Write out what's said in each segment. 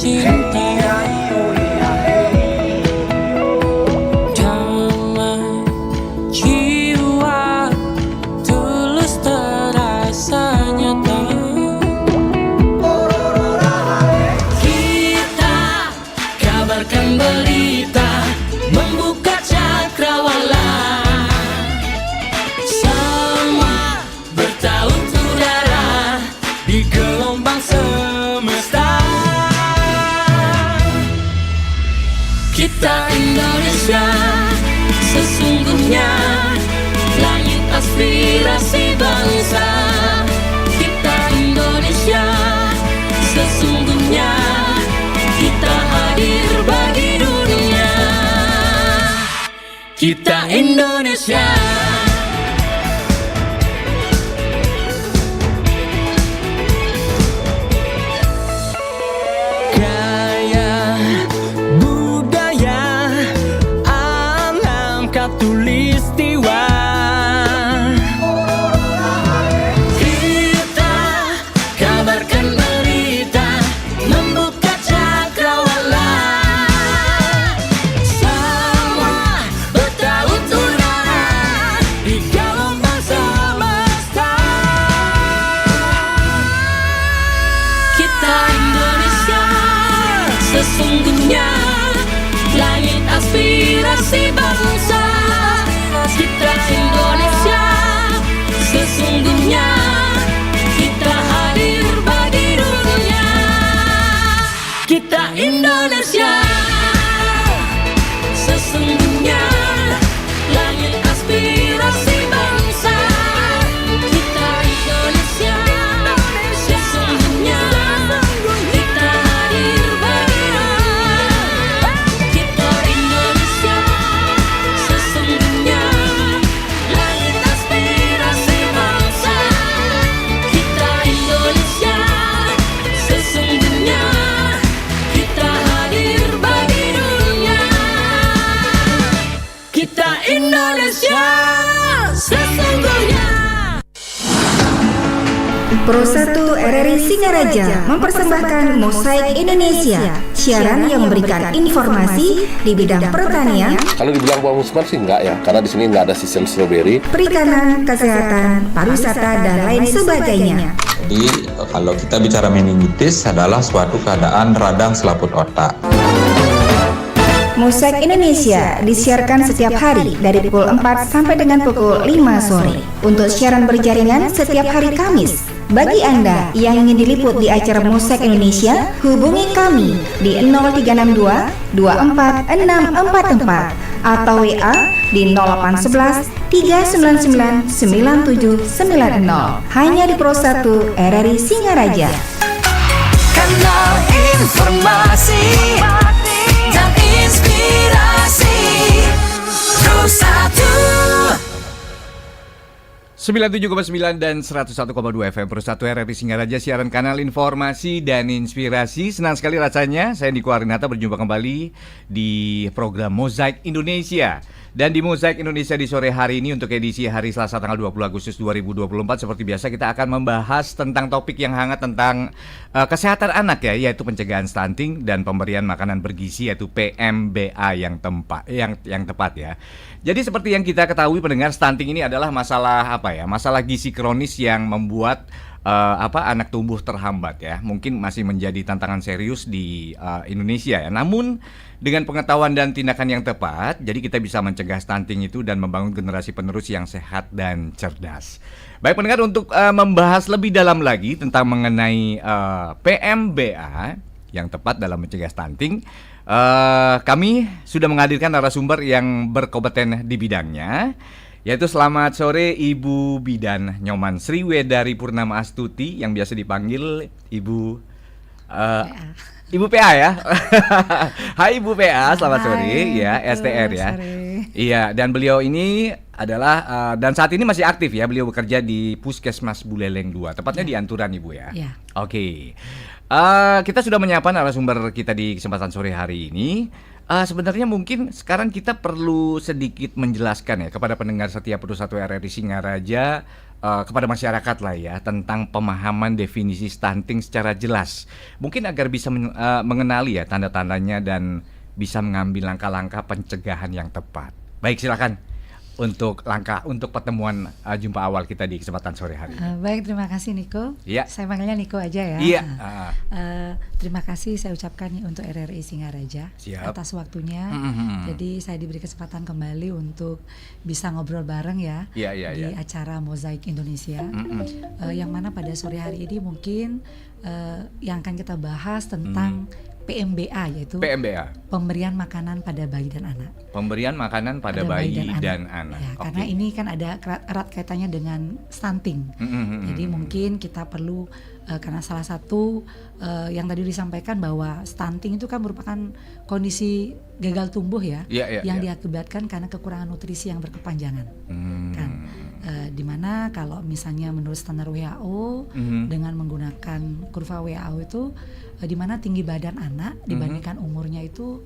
cinta. Damai jiwa tulus terasa nyata. Kita kabarkan berita, membuka cakrawala. Semua bertaut udara di gelombang semesta. Kita Indonesia, sesungguhnya langit aspirasi bangsa. Kita Indonesia, sesungguhnya kita hadir bagi dunia. Kita Indonesia. Gaya budaya alam katulistiwa. Kita kabarkan berita, membuka cakrawala. Semua bertaut udara di gelombang semesta. Kita Indonesia, sesungguhnya langit aspirasi bangsa. Kita Indonesia, sesungguhnya kita hadir bagi dunia. Kita Indonesia, sesungguhnya langit aspirasi bangsa. Kita Indonesia, sesungguhnya kita hadir bagi dunia. Kita Indonesia, sesungguhnya langit aspirasi bangsa. Kita Indonesia, sesungguhnya kita hadir bagi dunia. Kita Indonesia, sesungguhnya. Pro 1 RRI Singaraja mempersembahkan Mosaik Indonesia, siaran yang memberikan informasi di bidang pertanian, Kalau dibilang buah musiman sih enggak ya, karena di sini nggak ada sistem stroberi. perikanan, kesehatan, pariwisata, dan lain sebagainya. Jadi kalau kita bicara meningitis adalah suatu keadaan radang selaput otak. Mosaik Indonesia disiarkan setiap hari dari pukul 4 sampai dengan pukul 5 sore. Untuk siaran berjaringan setiap hari Kamis. Bagi Anda yang ingin diliput di acara Mosaik Indonesia, hubungi kami di 0362 24 atau WA di 0811 399 9790. Hanya di Pro 1 RRI Singaraja. Kanal informasi dan inspirasi Pro 1. 97,9 dan 101,2 FM Pro 1 RRI Singaraja, siaran kanal informasi dan inspirasi. Senang sekali rasanya saya Niko Arinata berjumpa kembali di program Mosaik Indonesia. Dan di Mosaik Indonesia di sore hari ini untuk edisi hari Selasa tanggal 20 Agustus 2024, seperti biasa kita akan membahas tentang topik yang hangat tentang kesehatan anak ya, yaitu pencegahan stunting dan pemberian makanan bergizi, yaitu PMBA yang tepat ya. Jadi seperti yang kita ketahui pendengar, stunting ini adalah masalah masalah gizi kronis yang membuat anak tumbuh terhambat ya. Mungkin masih menjadi tantangan serius di Indonesia ya. Namun dengan pengetahuan dan tindakan yang tepat, jadi kita bisa mencegah stunting itu dan membangun generasi penerus yang sehat dan cerdas. Baik pendengar, untuk membahas lebih dalam lagi tentang mengenai PMBA yang tepat dalam mencegah stunting, kami sudah menghadirkan narasumber yang berkompeten di bidangnya, yaitu selamat sore Ibu Bidan Nyoman Sriwedari Purnama Astuti yang biasa dipanggil Ibu Ibu PA ya. Hai Ibu PA, selamat sore ya, STR ya. Iya, dan beliau ini adalah dan saat ini masih aktif ya, beliau bekerja di Puskesmas Buleleng 2, tepatnya di Anturan Ibu ya. Iya. Oke. Kita sudah menyapa narasumber kita di kesempatan sore hari ini. Sebenarnya mungkin sekarang kita perlu sedikit menjelaskan ya kepada pendengar setia Pro 1 RRI Singaraja kepada masyarakat lah ya tentang pemahaman definisi stunting secara jelas. Mungkin agar bisa mengenali ya tanda-tandanya dan bisa mengambil langkah-langkah pencegahan yang tepat. Baik, silakan untuk pertemuan jumpa awal kita di kesempatan sore hari ini. Baik, terima kasih Niko. Iya. Saya panggilnya Niko aja ya. Iya. Terima kasih saya ucapkan nih untuk RRI Singaraja Siap. atas waktunya. Mhm. Jadi saya diberi kesempatan kembali untuk bisa ngobrol bareng ya Iya. di acara Mozaik Indonesia. Yang mana pada sore hari ini mungkin yang akan kita bahas tentang PMBA, yaitu PMBA, pemberian makanan pada bayi dan anak. pemberian makanan pada bayi dan anak. Ya, karena ini kan ada erat kaitannya dengan stunting. Jadi mungkin kita perlu karena salah satu yang tadi disampaikan bahwa stunting itu kan merupakan kondisi gagal tumbuh ya, yang diakibatkan karena kekurangan nutrisi yang berkepanjangan. Kan, dimana kalau misalnya menurut standar WHO dengan menggunakan kurva WHO itu dimana tinggi badan anak dibandingkan umurnya itu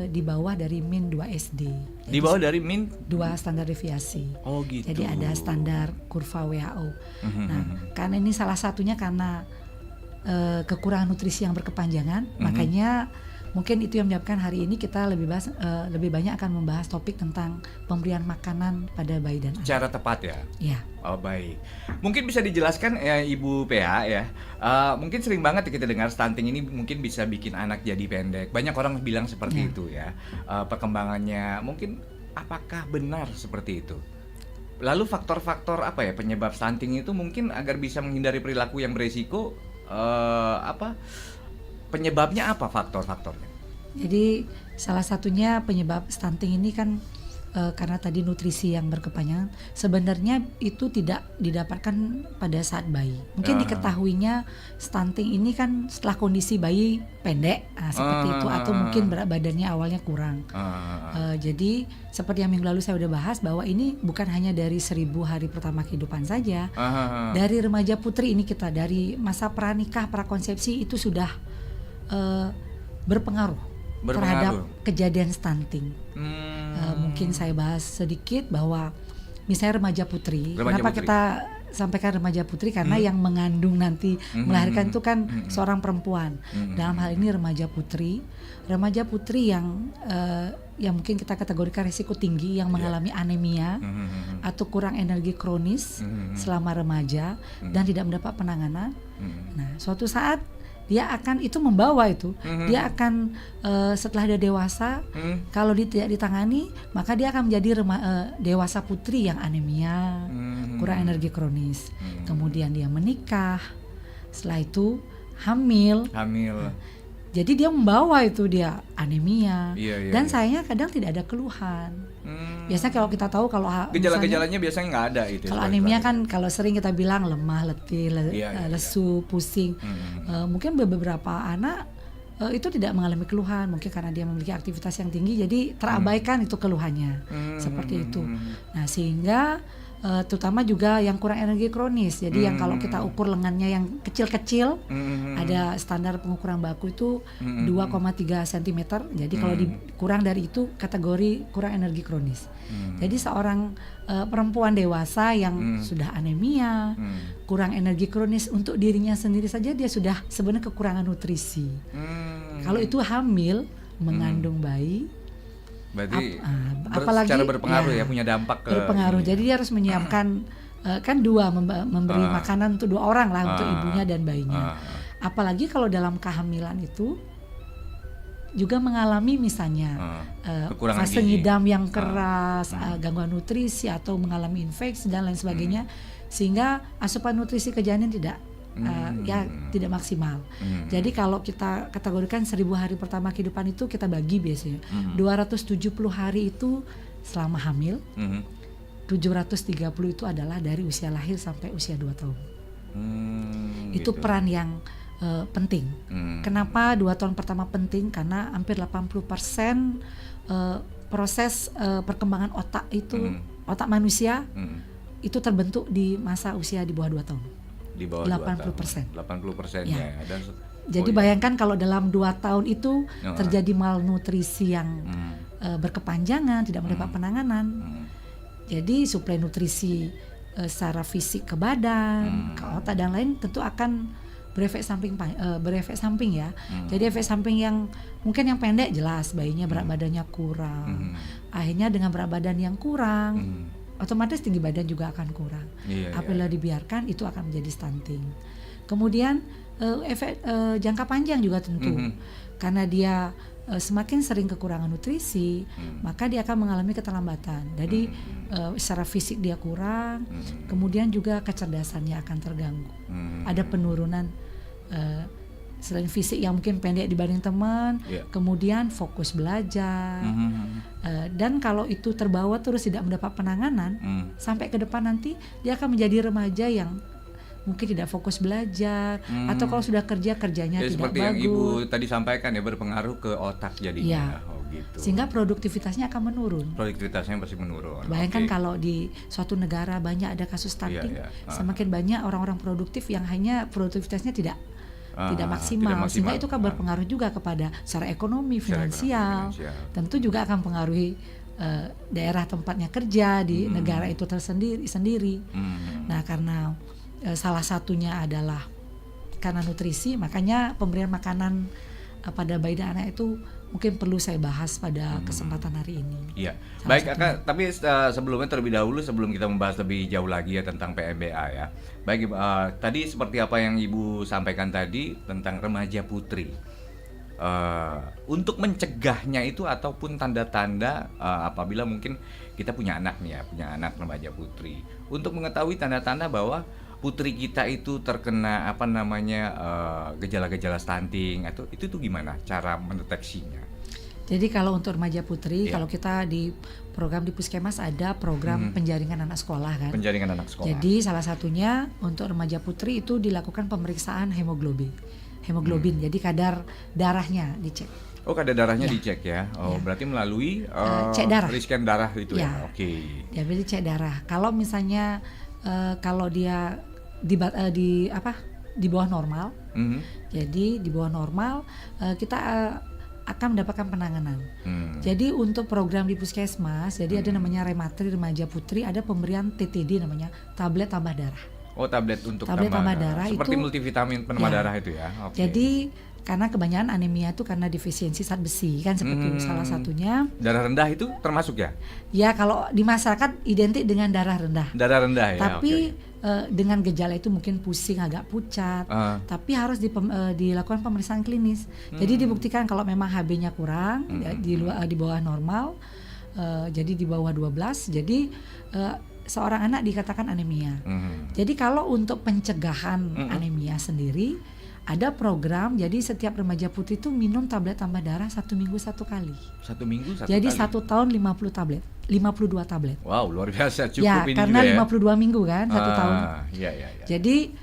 di bawah dari min 2 SD. Di bawah dari min 2 standar deviasi. Oh gitu. Jadi ada standar kurva WHO. Nah, karena ini salah satunya karena kekurangan nutrisi yang berkepanjangan, makanya mungkin itu yang menyebabkan hari ini kita lebih banyak akan membahas topik tentang pemberian makanan pada bayi dan anak. Cara tepat ya. Ya. Oh baik. Mungkin bisa dijelaskan ya Ibu PH ya. Mungkin sering banget kita dengar stunting ini mungkin bisa bikin anak jadi pendek. Banyak orang bilang seperti itu ya. Perkembangannya mungkin apakah benar seperti itu? Lalu faktor-faktor apa ya penyebab stunting itu mungkin agar bisa menghindari perilaku yang beresiko penyebabnya apa faktor-faktornya? Jadi salah satunya penyebab stunting ini kan karena tadi nutrisi yang berkepanjangan sebenarnya itu tidak didapatkan pada saat bayi. Mungkin diketahuinya stunting ini kan setelah kondisi bayi pendek seperti itu atau mungkin berat badannya awalnya kurang. Jadi seperti yang minggu lalu saya udah bahas bahwa ini bukan hanya dari 1000 hari pertama kehidupan saja. Dari remaja putri ini kita dari masa pranikah, prakonsepsi itu sudah berpengaruh terhadap kejadian stunting. Mungkin saya bahas sedikit bahwa misalnya remaja putri. Kenapa kita sampaikan remaja putri? Karena yang mengandung nanti melahirkan itu kan seorang perempuan. Dalam hal ini remaja putri yang mungkin kita kategorikan risiko tinggi yang mengalami anemia atau kurang energi kronis selama remaja dan tidak mendapat penanganan. Nah, suatu saat dia akan itu membawa itu, dia akan setelah dia dewasa, kalau dia tidak ditangani, maka dia akan menjadi dewasa putri yang anemia, kurang energi kronis. Kemudian dia menikah, setelah itu hamil. Jadi dia membawa itu dia anemia, dan sayangnya kadang tidak ada keluhan. Biasanya kalau kita tahu kalau gejala-gejalanya biasanya nggak ada itu. Kalau anemia kan kalau sering kita bilang lemah, letih, lesu, pusing. Mungkin beberapa anak itu tidak mengalami keluhan, mungkin karena dia memiliki aktivitas yang tinggi, jadi terabaikan itu keluhannya, seperti itu. Nah sehingga terutama juga yang kurang energi kronis. Jadi yang kalau kita ukur lengannya yang kecil-kecil, ada standar pengukuran baku itu 2,3 cm. Jadi kalau kurang dari itu kategori kurang energi kronis. Jadi seorang perempuan dewasa yang sudah anemia, kurang energi kronis untuk dirinya sendiri saja dia sudah sebenarnya kekurangan nutrisi. Kalau itu hamil, mengandung bayi, berarti apalagi secara berpengaruh ya punya dampak ke berpengaruh. Jadi dia harus menyiapkan kan memberi makanan untuk 2 orang lah, untuk ibunya dan bayinya. Apalagi kalau dalam kehamilan itu juga mengalami misalnya fase ngidam yang keras, gangguan nutrisi atau mengalami infeksi dan lain sebagainya, sehingga asupan nutrisi ke janin tidak tidak maksimal. Jadi kalau kita kategorikan 1000 hari pertama kehidupan itu kita bagi biasanya 270 hari itu selama hamil, 730 itu adalah dari usia lahir sampai usia 2 tahun. Itu gitu. peran yang penting. Kenapa 2 tahun pertama penting? Karena hampir 80% proses perkembangan otak itu, otak manusia itu terbentuk di masa usia di bawah 2 tahun. Di bawah 80%. 80% Ya. ya. Jadi bayangkan kalau dalam 2 tahun itu terjadi malnutrisi yang berkepanjangan, tidak mendapat penanganan. Jadi suplai nutrisi secara fisik ke badan, ke otak dan lain tentu akan berefek samping ya. Jadi efek samping yang mungkin yang pendek jelas bayinya berat badannya kurang. Akhirnya dengan berat badan yang kurang, otomatis tinggi badan juga akan kurang. Apabila dibiarkan itu akan menjadi stunting. Kemudian efek jangka panjang juga tentu. Karena dia semakin sering kekurangan nutrisi, maka dia akan mengalami keterlambatan. Jadi secara fisik dia kurang, kemudian juga kecerdasannya akan terganggu. Ada penurunan selain fisik yang mungkin pendek dibanding teman, kemudian fokus belajar. Dan kalau itu terbawa terus tidak mendapat penanganan, sampai ke depan nanti dia akan menjadi remaja yang mungkin tidak fokus belajar, atau kalau sudah kerjanya tidak seperti bagus. Yang Ibu tadi sampaikan ya, berpengaruh ke otak jadinya. Gitu. Sehingga produktivitasnya akan menurun. Produktivitasnya pasti menurun. Bayangkan kalau di suatu negara banyak ada kasus stunting, semakin banyak orang-orang produktif yang hanya produktivitasnya tidak maksimal, sehingga itu kan berpengaruh juga kepada secara ekonomi, finansial. Tentu juga akan mempengaruhi daerah tempatnya kerja di negara itu tersendiri. Nah, karena salah satunya adalah karena nutrisi, makanya pemberian makanan pada bayi dan anak itu mungkin perlu saya bahas pada kesempatan hari ini. Iya, baik Kakak, tapi sebelumnya terlebih dahulu sebelum kita membahas lebih jauh lagi ya tentang PMBA ya. Baik, tadi seperti apa yang Ibu sampaikan tadi tentang remaja putri. Untuk mencegahnya itu ataupun tanda-tanda apabila mungkin kita punya anak nih ya, punya anak remaja putri. Untuk mengetahui tanda-tanda bahwa putri kita itu terkena gejala-gejala stunting atau itu tuh gimana cara mendeteksinya? Jadi kalau untuk remaja putri, kalau kita di program di Puskesmas ada program penjaringan anak sekolah kan. Penjaringan anak sekolah. Jadi salah satunya untuk remaja putri itu dilakukan pemeriksaan hemoglobin. Jadi kadar darahnya dicek. Oh, kadar darahnya dicek ya. Oh, berarti melalui cek darah. Scan darah itu ya. Oke. Ya, berarti cek darah. Kalau misalnya kalau dia di bawah normal, jadi di bawah normal kita akan mendapatkan penanganan. Jadi untuk program di Puskesmas, jadi ada namanya Rematri Remaja Putri, ada pemberian TTD namanya tablet tambah darah. Oh, tablet untuk tambah darah seperti itu, multivitamin penambah darah itu ya. Jadi karena kebanyakan anemia itu karena defisiensi zat besi kan seperti itu salah satunya. Darah rendah itu termasuk ya? Ya, kalau di masyarakat identik dengan darah rendah. Darah rendah ya. Tapi dengan gejala itu mungkin pusing, agak pucat. Tapi harus dilakukan pemeriksaan klinis. Jadi dibuktikan kalau memang HB-nya kurang di bawah normal, jadi di bawah 12. Jadi seorang anak dikatakan anemia. Jadi kalau untuk pencegahan anemia sendiri ada program, jadi setiap remaja putri itu minum tablet tambah darah 1 minggu 1 kali. 1 minggu 1 jadi kali? Jadi 1 tahun 52 tablet. Wow, luar biasa, cukup ya, ini karena juga ya. 52 minggu kan, 1 tahun. Iya. Jadi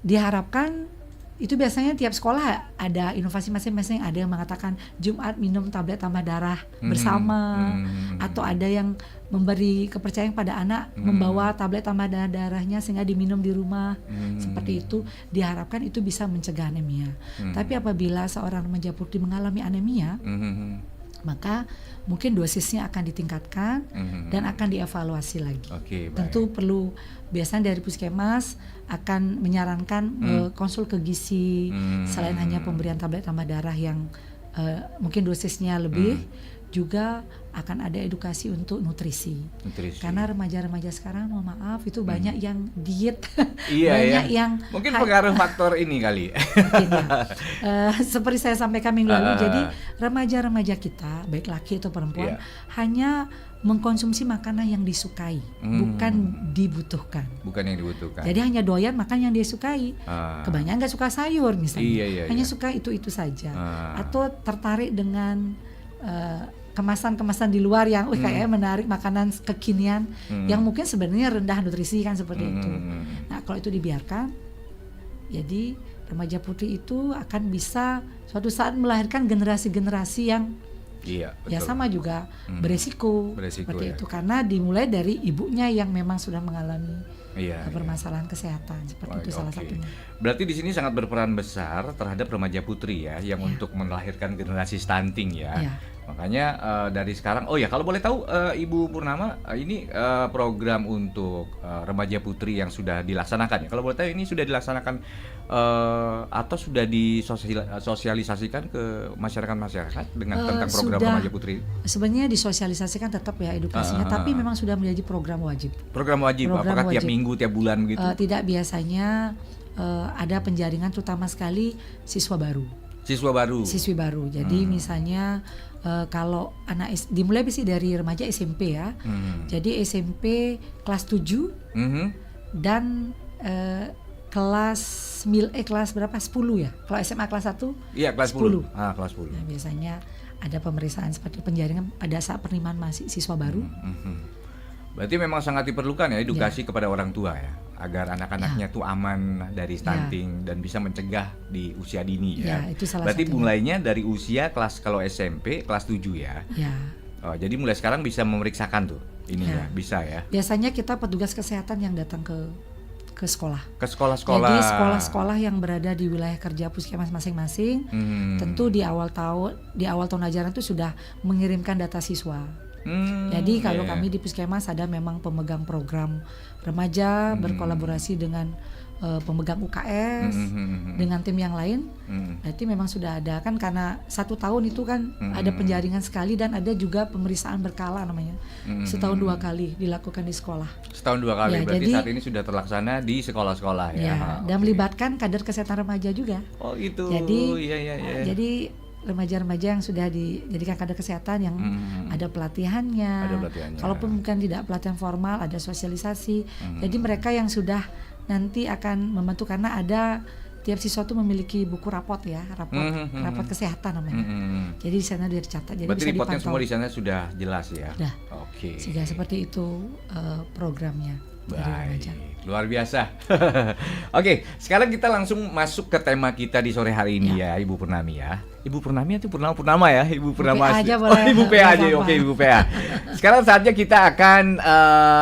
diharapkan, itu biasanya tiap sekolah ada inovasi masing-masing. Ada yang mengatakan Jumat minum tablet tambah darah bersama, atau ada yang memberi kepercayaan pada anak membawa tablet tambah darahnya sehingga diminum di rumah. Seperti itu diharapkan itu bisa mencegah anemia. Tapi apabila seorang remaja putri mengalami anemia, maka mungkin dosisnya akan ditingkatkan dan akan dievaluasi lagi. Tentu perlu, biasanya dari Puskesmas akan menyarankan konsul ke gizi, selain hanya pemberian tablet tambah darah yang mungkin dosisnya lebih, juga akan ada edukasi untuk nutrisi. Karena remaja-remaja sekarang, mohon maaf, itu banyak yang diet, banyak yang mungkin pengaruh faktor ini kali. Mungkin ya. Seperti saya sampaikan minggu lalu, jadi remaja-remaja kita, baik laki atau perempuan, hanya mengkonsumsi makanan yang disukai, bukan dibutuhkan. Bukan yang dibutuhkan. Jadi hanya doyan makan yang dia sukai. Kebanyakan nggak suka sayur misalnya, hanya suka itu saja. Atau tertarik dengan kemasan-kemasan di luar yang kayaknya menarik, makanan kekinian yang mungkin sebenarnya rendah nutrisi kan seperti itu. Nah, kalau itu dibiarkan, jadi remaja putri itu akan bisa suatu saat melahirkan generasi-generasi yang ya sama juga beresiko seperti itu, karena dimulai dari ibunya yang memang sudah mengalami Iya, permasalahan kesehatan seperti itu salah Oke. satunya. Berarti di sini sangat berperan besar terhadap remaja putri ya, yang untuk melahirkan generasi stunting ya. Iya. Makanya dari sekarang, oh ya kalau boleh tahu Ibu Purnama, ini program untuk remaja putri yang sudah dilaksanakan ya. Kalau boleh tahu ini sudah dilaksanakan atau sudah disosialisasikan ke masyarakat dengan tentang program Sudah. remaja putri? Sebenarnya disosialisasikan tetap ya edukasinya, tapi memang sudah menjadi program wajib. Program wajib, Program apakah tiap wajib. minggu, tiap bulan gitu? Tidak, biasanya ada penjaringan terutama sekali siswa baru. Siswa baru. Siswi baru. Jadi misalnya kalau dimulai sih dari remaja SMP ya. Jadi SMP kelas 7 Mhm. dan kelas berapa? 10 ya. Kalau SMA kelas 1 Iya, kelas 10. Kelas 10. Nah, biasanya ada pemeriksaan seperti penjaringan pada saat penerimaan siswa baru. Berarti memang sangat diperlukan ya edukasi kepada orang tua ya, agar anak-anaknya tuh aman dari stunting dan bisa mencegah di usia dini ya. Ya, itu salah Berarti satunya. mulainya dari usia kelas kalau SMP kelas 7 ya. Ya. Oh, jadi mulai sekarang bisa memeriksakan tuh ininya, Ya. bisa ya. Biasanya kita petugas kesehatan yang datang ke sekolah. Ke sekolah-sekolah. Jadi sekolah-sekolah yang berada di wilayah kerja puskesmas masing-masing, tentu di awal tahun ajaran itu sudah mengirimkan data siswa. Jadi kalau kami di puskesmas ada memang pemegang program remaja berkolaborasi dengan pemegang UKS dengan tim yang lain. Berarti memang sudah ada kan, karena 1 tahun itu kan ada penjaringan sekali dan ada juga pemeriksaan berkala namanya. Setahun 2 kali dilakukan di sekolah. Setahun 2 kali. Ya, Berarti jadi- saat ini sudah terlaksana di sekolah-sekolah ya. Ya, dan Oke. melibatkan kader kesehatan remaja juga. Oh itu. Jadi, iya. jadi remaja-remaja yang sudah dijadikan kader kesehatan yang ada pelatihannya. Ada pelatihannya. Kalaupun bukan tidak pelatihan formal, ada sosialisasi. Jadi mereka yang sudah nanti akan membantu, karena ada tiap siswa itu memiliki buku raport ya, raport kesehatan namanya. Jadi di sana dia dicatat. Jadi Berarti bisa reportnya dipantau. semua di sana sudah jelas ya. Sudah. Oke. Sehingga seperti itu programnya. dari remaja. Baik, luar biasa. Oke, sekarang kita langsung masuk ke tema kita di sore hari ini ya, Ibu Purnami ya. Ibu Purnami atau Purnama ya? Ibu Purnama. PA aja Oh, boleh. Ibu PA aja. Apa-apa. Oke, Ibu PA. Sekarang saatnya kita akan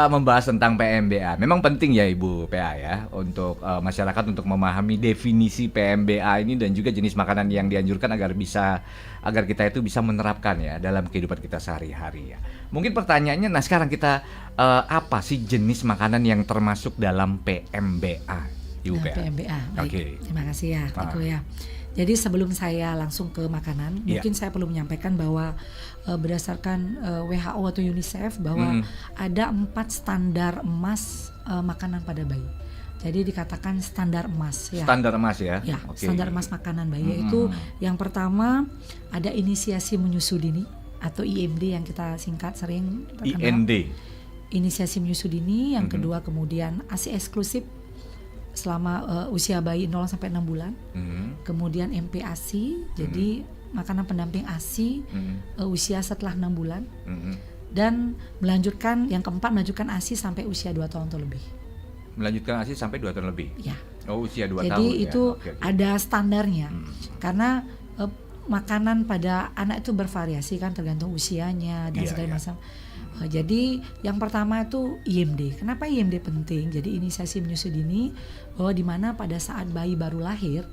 membahas tentang PMBA. Memang penting ya Ibu PA ya untuk masyarakat untuk memahami definisi PMBA ini dan juga jenis makanan yang dianjurkan agar kita itu bisa menerapkan ya dalam kehidupan kita sehari-hari ya. Mungkin pertanyaannya, nah sekarang kita apa sih jenis makanan yang termasuk dalam PMBA, Ibu Nah, PA? PMBA. Baik. Oke. Terima kasih ya, Iko ya. Jadi sebelum saya langsung ke makanan, mungkin saya perlu menyampaikan bahwa berdasarkan WHO atau UNICEF bahwa ada 4 standar emas makanan pada bayi. Jadi dikatakan standar emas ya. Standar emas ya? Ya, Oke. standar emas makanan bayi yaitu yang pertama ada inisiasi menyusu dini atau IMD yang kita singkat sering terkenal. IND. Inisiasi menyusu dini, yang kedua kemudian ASI eksklusif selama usia bayi 0 sampai 6 bulan. Kemudian MPASI, jadi makanan pendamping ASI usia setelah 6 bulan. Dan melanjutkan yang keempat melanjutkan ASI sampai usia 2 tahun atau lebih. Melanjutkan ASI sampai 2 tahun lebih. Ya. Oh, usia 2 tahun. Jadi itu ya. Oke. ada standarnya. Karena makanan pada anak itu bervariasi kan tergantung usianya dan Iya, segala iya. macam. Jadi yang pertama itu IMD. Kenapa IMD penting? Jadi inisiasi menyusu dini, bahwa di mana pada saat bayi baru lahir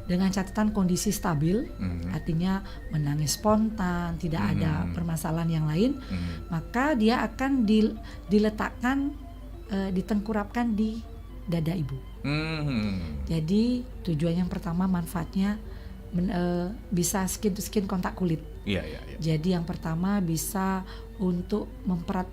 dengan catatan kondisi stabil, artinya menangis spontan, tidak ada permasalahan yang lain, maka dia akan diletakkan ditengkurapkan di dada ibu. Jadi tujuan yang pertama manfaatnya bisa skin to skin kontak kulit. Iya. Jadi yang pertama bisa untuk memperat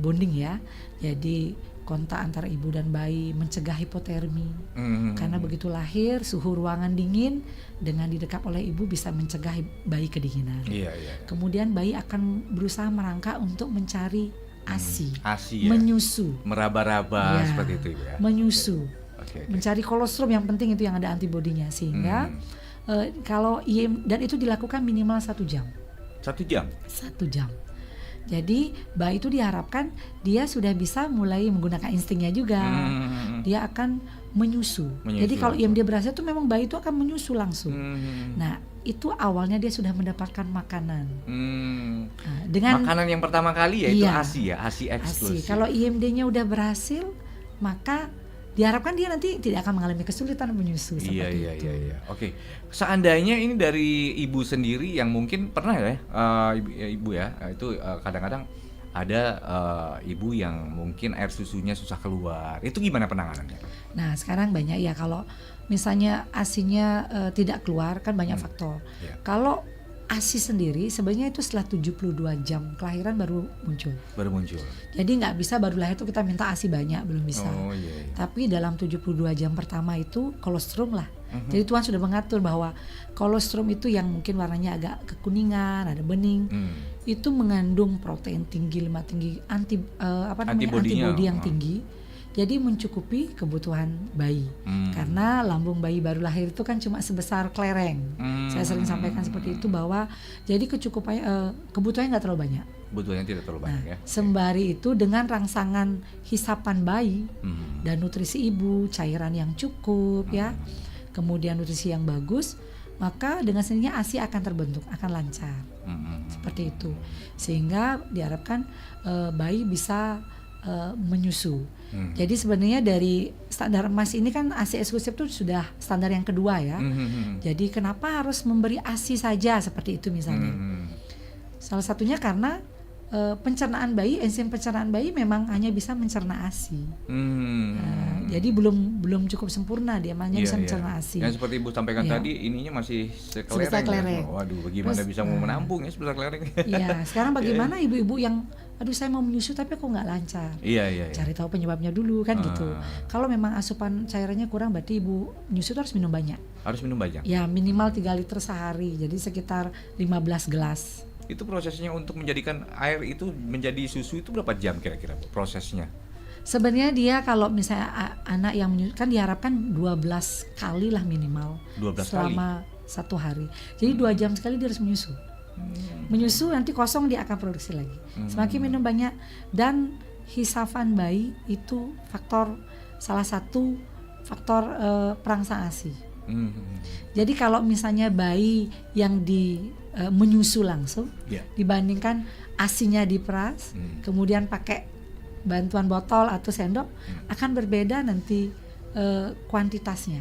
bonding ya. Jadi kontak antara ibu dan bayi, mencegah hipotermi. Karena begitu lahir suhu ruangan dingin, dengan didekap oleh ibu bisa mencegah bayi kedinginan. Iya. Kemudian bayi akan berusaha merangkak untuk mencari ASI, ASI ya. menyusu. Meraba-raba Ya, seperti itu ya. menyusu. Oke. Mencari kolostrum, yang penting itu yang ada antibodinya, sehingga kalau dan itu dilakukan minimal 1 jam. 1 jam. 1 jam. Jadi bayi itu diharapkan dia sudah bisa mulai menggunakan instingnya juga. Dia akan menyusu. Jadi kalau IMD berhasil itu memang bayi itu akan menyusu langsung. Nah, itu awalnya dia sudah mendapatkan makanan. Nah, dengan Makanan yang pertama kali yaitu Iya. ASI ya, ASI eksklusif. ASI. Kalau IMD-nya udah berhasil, maka diharapkan dia nanti tidak akan mengalami kesulitan menyusu seperti itu. Iya. Oke. Seandainya ini dari ibu sendiri yang mungkin pernah ya, ibu ya, itu kadang-kadang ada ibu yang mungkin air susunya susah keluar. Itu gimana penanganannya? Nah, sekarang banyak ya, kalau misalnya ASI-nya tidak keluar kan banyak faktor. Iya. Kalau ASI sendiri sebenarnya itu setelah 72 jam kelahiran baru muncul. Jadi nggak bisa baru lahir itu kita minta ASI banyak, belum bisa. Iya. Tapi dalam 72 jam pertama itu kolostrum lah. Jadi Tuhan sudah mengatur bahwa kolostrum itu yang mungkin warnanya agak kekuningan, ada bening, itu mengandung protein tinggi, lemak tinggi, antibodi yang tinggi. Jadi mencukupi kebutuhan bayi. Karena lambung bayi baru lahir itu kan cuma sebesar kelereng. Saya sering sampaikan seperti itu, bahwa jadi kebutuhannya nggak terlalu banyak. Kebutuhannya tidak terlalu banyak ya. Sembari itu dengan rangsangan hisapan bayi dan nutrisi ibu, cairan yang cukup ya, kemudian nutrisi yang bagus, maka dengan sendirinya ASI akan terbentuk, akan lancar. Seperti itu. Sehingga diharapkan bayi bisa menyusu. Jadi sebenarnya dari standar emas ini kan ASI eksklusif itu sudah standar yang kedua ya. Jadi kenapa harus memberi ASI saja seperti itu misalnya? Salah satunya karena pencernaan bayi, enzim pencernaan bayi memang hanya bisa mencerna ASI. Jadi belum cukup sempurna, dia hanya bisa mencerna ASI. Yang seperti Ibu sampaikan tadi, ininya masih sekelereng. Waduh, bagaimana bisa mau menampung ya sebesar kelereng? Iya, sekarang bagaimana ibu-ibu yang aduh saya mau menyusu tapi kok nggak lancar? Iya. Cari tahu penyebabnya dulu kan gitu. Kalau memang asupan cairannya kurang, berarti ibu menyusu itu harus minum banyak. Harus minum banyak? Ya, minimal 3 liter sehari, jadi sekitar 15 gelas. Itu prosesnya untuk menjadikan air itu menjadi susu itu berapa jam kira-kira prosesnya? Sebenarnya dia kalau misalnya anak yang menyusu kan diharapkan 12 kali lah minimal 12 selama kali? 1 hari. Jadi 2 jam sekali dia harus menyusu. Menyusu nanti kosong dia akan produksi lagi. Semakin minum banyak, dan hisapan bayi itu salah satu faktor perangsang ASI. Jadi kalau misalnya bayi yang menyusu langsung dibandingkan ASINya diperas, kemudian pakai bantuan botol atau sendok, akan berbeda nanti kuantitasnya.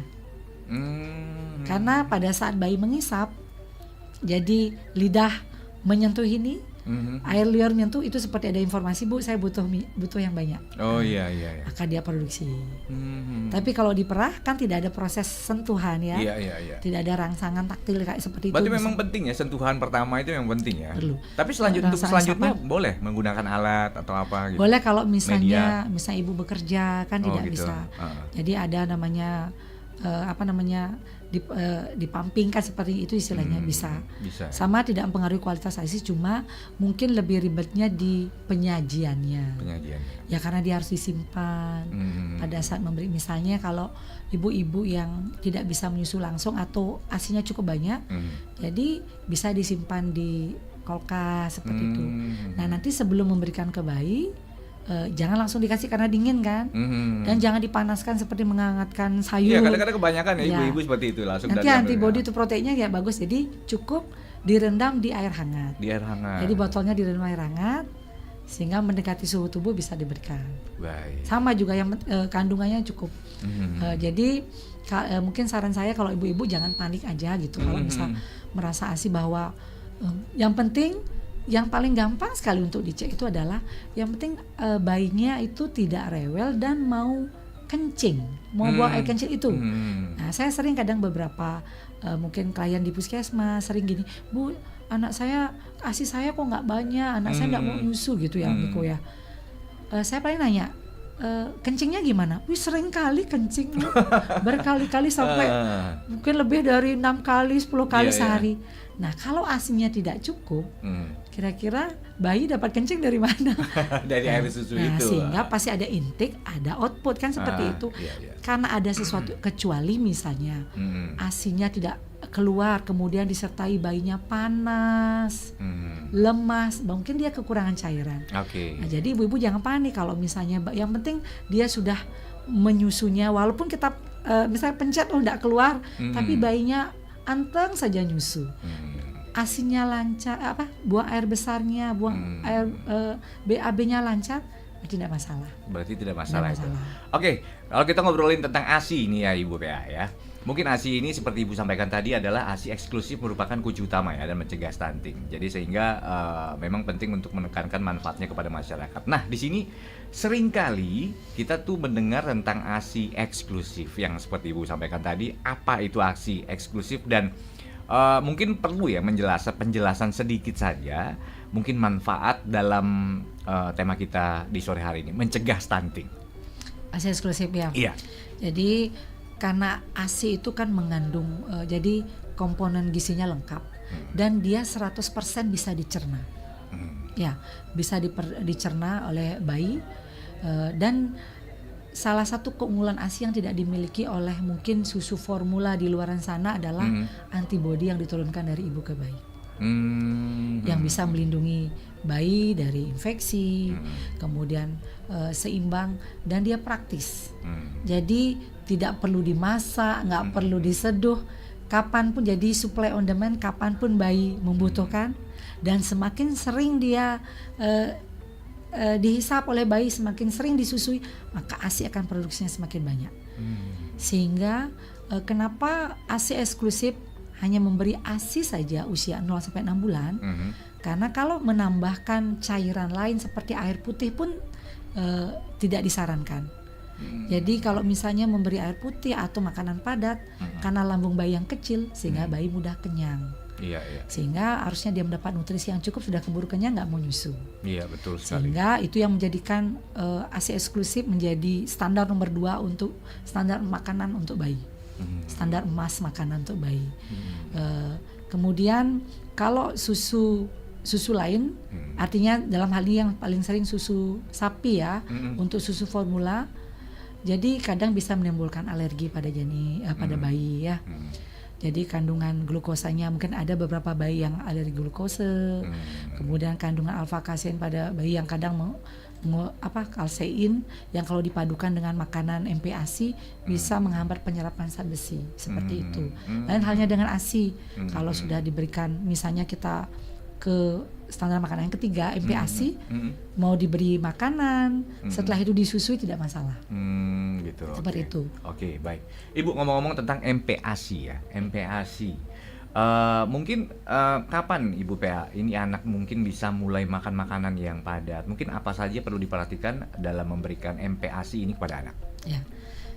Karena pada saat bayi mengisap, jadi lidah menyentuh ini, air liur menyentuh itu seperti ada informasi, Bu, saya butuh yang banyak. Oh iya. Maka dia produksi. Tapi kalau diperah kan tidak ada proses sentuhan ya. Iya. Tidak ada rangsangan taktil kayak seperti Berarti itu. Berarti memang penting ya, sentuhan pertama itu yang penting ya. Perlu. Tapi untuk selanjutnya boleh menggunakan alat atau apa gitu? Boleh kalau misalnya ibu bekerja kan tidak gitu. bisa. Jadi ada namanya dipumping kan seperti itu istilahnya, bisa. Sama tidak mempengaruhi kualitas ASI, cuma mungkin lebih ribetnya di penyajiannya. Ya karena dia harus disimpan pada saat memberi. Misalnya kalau ibu-ibu yang tidak bisa menyusu langsung atau ASINya cukup banyak, jadi bisa disimpan di kulkas seperti itu. Nah nanti sebelum memberikan ke bayi, jangan langsung dikasih karena dingin kan, dan jangan dipanaskan seperti menghangatkan sayur. Iya, kadang-kadang kebanyakan ya ibu-ibu seperti itu langsung. Nanti antibodi itu proteinnya ya bagus, jadi cukup direndam di air hangat. Jadi botolnya direndam air hangat sehingga mendekati suhu tubuh bisa diberikan. Baik. Sama juga yang kandungannya cukup. Jadi mungkin saran saya kalau ibu-ibu jangan panik aja gitu kalau misal merasa ASI, bahwa yang penting, yang paling gampang sekali untuk dicek itu adalah yang penting bayinya itu tidak rewel dan mau kencing, mau buang air kencing itu. Nah, saya sering kadang beberapa mungkin klien di puskesmas sering gini, Bu, anak saya ASI saya kok nggak banyak, anak saya nggak mau nyusu gitu ya, Miko ya. Saya paling nanya, kencingnya gimana? Wih, sering kali kencing berkali-kali sampai mungkin lebih dari 6 kali 10 kali sehari. Nah kalau ASINya tidak cukup, kira-kira bayi dapat kencing dari mana? Dari air susu itu. Sehingga pasti ada intake, ada output kan seperti itu. Karena ada sesuatu, kecuali misalnya ASINya tidak keluar, kemudian disertai bayinya panas, lemas, mungkin dia kekurangan cairan. Nah, jadi ibu-ibu jangan panik kalau misalnya, yang penting dia sudah menyusunya, walaupun kita misalnya pencet enggak keluar, tapi bayinya anteng saja nyusu. ASINya lancar, buang air besarnya, buang air BAB-nya lancar, tidak masalah. Berarti tidak masalah. Tidak masalah. Oke, kalau kita ngobrolin tentang ASI ini ya Ibu PA ya. Mungkin ASI ini seperti Ibu sampaikan tadi adalah ASI eksklusif merupakan kunci utama ya dan mencegah stunting. Jadi sehingga memang penting untuk menekankan manfaatnya kepada masyarakat. Nah, di sini seringkali kita tuh mendengar tentang ASI eksklusif yang seperti Ibu sampaikan tadi. Apa itu ASI eksklusif dan mungkin perlu ya penjelasan sedikit saja mungkin manfaat dalam tema kita di sore hari ini, mencegah stunting. ASI eksklusif ya. Iya. Jadi karena ASI itu kan mengandung jadi komponen gizinya lengkap dan dia 100% bisa dicerna. Ya, bisa dicerna oleh bayi dan salah satu keunggulan ASI yang tidak dimiliki oleh mungkin susu formula di luaran sana adalah antibodi yang diturunkan dari ibu ke bayi. Yang bisa melindungi bayi dari infeksi, kemudian seimbang dan dia praktis. Jadi tidak perlu dimasak, nggak perlu diseduh, kapanpun jadi supply on demand, kapanpun bayi membutuhkan dan semakin sering dia dihisap oleh bayi, semakin sering disusui, maka ASI akan produksinya semakin banyak. Sehingga kenapa ASI eksklusif hanya memberi ASI saja usia 0 sampai 6 bulan? Karena kalau menambahkan cairan lain seperti air putih pun tidak disarankan. Jadi kalau misalnya memberi air putih atau makanan padat karena lambung bayi yang kecil sehingga bayi mudah kenyang. Iya. Sehingga harusnya dia mendapat nutrisi yang cukup, sudah keburu kenyang nggak mau nyusu. Iya, betul sekali. Sehingga itu yang menjadikan ASI eksklusif menjadi standar nomor 2 untuk standar makanan untuk bayi. Standar emas makanan untuk bayi. Kemudian kalau susu lain, artinya dalam hal ini yang paling sering susu sapi ya, untuk susu formula, jadi kadang bisa menimbulkan alergi pada pada bayi ya. Jadi kandungan glukosanya mungkin ada beberapa bayi yang alergi glukose, kemudian kandungan alfa kasein pada bayi yang kadang kalsein yang kalau dipadukan dengan makanan MPASI bisa menghambat penyerapan zat besi seperti itu. Lain halnya dengan ASI, kalau sudah diberikan misalnya kita ke standar makanan yang ketiga MPASI, mau diberi makanan, setelah itu disusui tidak masalah. Gitu. Seperti itu. Oke, baik. Ibu ngomong-ngomong tentang MPASI ya, MPASI. Mungkin kapan Ibu PA ini anak mungkin bisa mulai makan makanan yang padat? Mungkin apa saja perlu diperhatikan dalam memberikan MPASI ini kepada anak? Ya.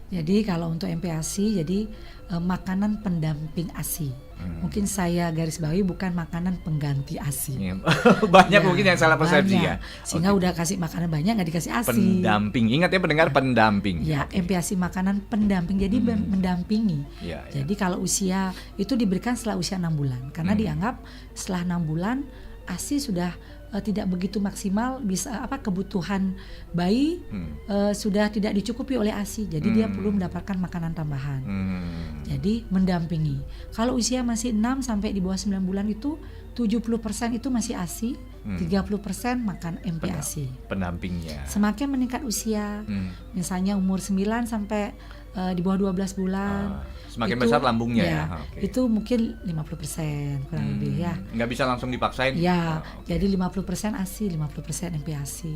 Jadi kalau untuk MPASI, jadi makanan pendamping ASI. Mungkin saya garis bawahi bukan makanan pengganti ASI. Banyak mungkin yang salah persepsi ya. Sehingga udah kasih makanan banyak nggak dikasih ASI. Pendamping, ingat ya pendengar, pendamping. Ya, MPASI makanan pendamping, jadi mendampingi. Jadi kalau usia itu diberikan setelah usia 6 bulan, karena dianggap setelah 6 bulan ASI sudah tidak begitu maksimal, bisa kebutuhan bayi sudah tidak dicukupi oleh ASI, jadi dia perlu mendapatkan makanan tambahan. Jadi mendampingi. Kalau usia masih 6 sampai di bawah 9 bulan itu 70% itu masih ASI, 30% makan MPASI. Pendampingnya. Semakin meningkat usia, misalnya umur 9 sampai di bawah 12 bulan. Semakin besar lambungnya ya. Itu mungkin 50% kurang lebih ya. Nggak bisa langsung dipaksain. Ya, jadi 50% ASI, 50% MPASI.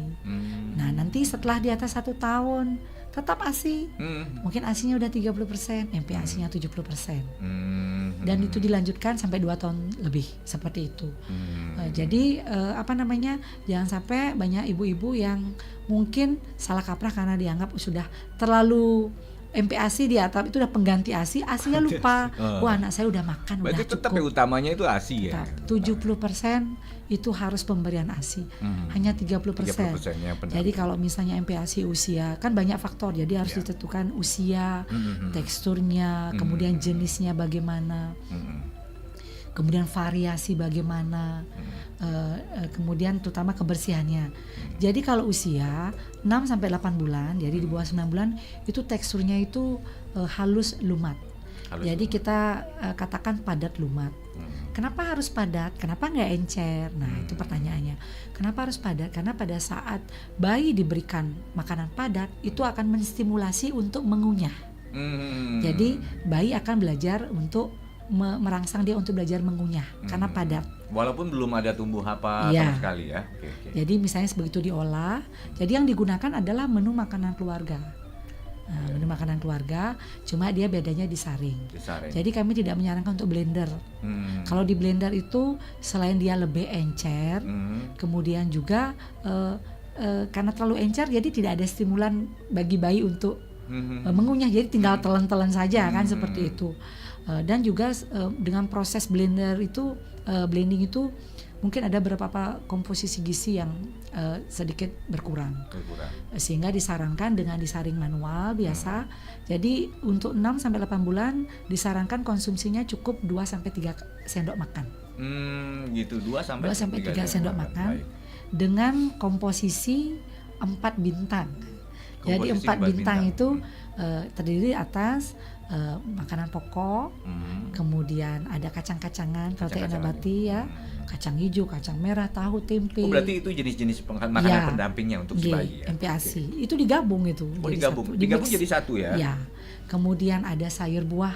Nah, nanti setelah di atas 1 tahun tetap ASI. Mungkin ASInya udah 30%, MPASInya 70%. Dan itu dilanjutkan sampai 2 tahun lebih seperti itu. Jadi jangan sampai banyak ibu-ibu yang mungkin salah kaprah karena dianggap sudah terlalu MPASI di atas itu udah pengganti ASI, ASInya lupa. Wah, anak saya udah makan, berarti udah cukup. Tetap yang utamanya itu ASI ya. 70% itu harus pemberian ASI. Hanya 30%. Jadi kalau misalnya MPASI usia, kan banyak faktor. Jadi harus ditentukan usia, teksturnya, kemudian jenisnya bagaimana. Kemudian variasi bagaimana, kemudian terutama kebersihannya. Jadi kalau usia 6 sampai 8 bulan, jadi di bawah 9 bulan itu teksturnya itu halus lumat. Jadi kita katakan padat lumat. Kenapa harus padat? Kenapa nggak encer? Nah, itu pertanyaannya. Kenapa harus padat? Karena pada saat bayi diberikan makanan padat, itu akan menstimulasi untuk mengunyah. Jadi bayi akan belajar untuk merangsang dia untuk belajar mengunyah karena padat. Walaupun belum ada tumbuh apa sama sekali ya. Oke. Jadi misalnya begitu diolah, jadi yang digunakan adalah menu makanan keluarga. Menu makanan keluarga, cuma dia bedanya disaring. Jadi kami tidak menyarankan untuk blender. Kalau di blender itu selain dia lebih encer, kemudian juga karena terlalu encer, jadi tidak ada stimulan bagi bayi untuk mengunyah. Jadi tinggal telan-telan saja kan seperti itu. Dan juga dengan proses blending itu mungkin ada beberapa komposisi gizi yang sedikit berkurang. Sehingga disarankan dengan disaring manual biasa. Jadi untuk 6 sampai 8 bulan disarankan konsumsinya cukup 2 sampai 3 sendok makan. Gitu 2 sampai 3 sendok makan. Dengan komposisi 4 bintang. Jadi 4 bintang itu terdiri atas makanan pokok, kemudian ada kacang-kacangan, protein nabati ya, kacang hijau, kacang merah, tahu, tempe. Berarti itu jenis-jenis makanan pendampingnya untuk si bayi ya. MPASI. Itu digabung itu. Digabung jadi satu ya. Ya. Kemudian ada sayur buah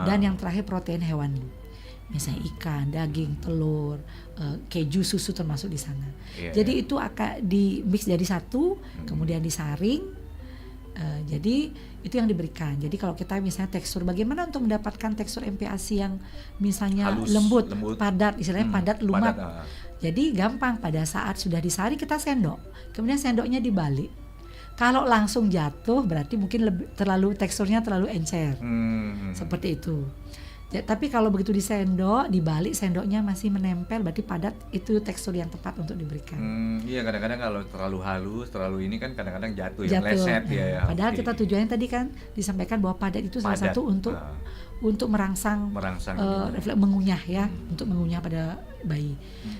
dan yang terakhir protein hewani. Misalnya ikan, daging, telur, keju, susu termasuk di sana. Jadi itu akan di mix jadi satu, kemudian disaring. Jadi itu yang diberikan. Jadi kalau kita misalnya tekstur, bagaimana untuk mendapatkan tekstur MPASI yang misalnya halus, lembut, padat, istilahnya padat, lumat. Jadi gampang, pada saat sudah disaring kita sendok, kemudian sendoknya dibalik. Kalau langsung jatuh berarti mungkin teksturnya terlalu encer. Seperti itu. Ya, tapi kalau begitu disendok, dibalik sendoknya masih menempel, berarti padat, itu tekstur yang tepat untuk diberikan. Iya, kadang-kadang kalau terlalu halus, terlalu ini kan kadang-kadang jatuh. Ya, meleset ya. Padahal kita tujuannya tadi kan disampaikan bahwa padat itu salah satu untuk merangsang refleks mengunyah ya, untuk mengunyah pada bayi.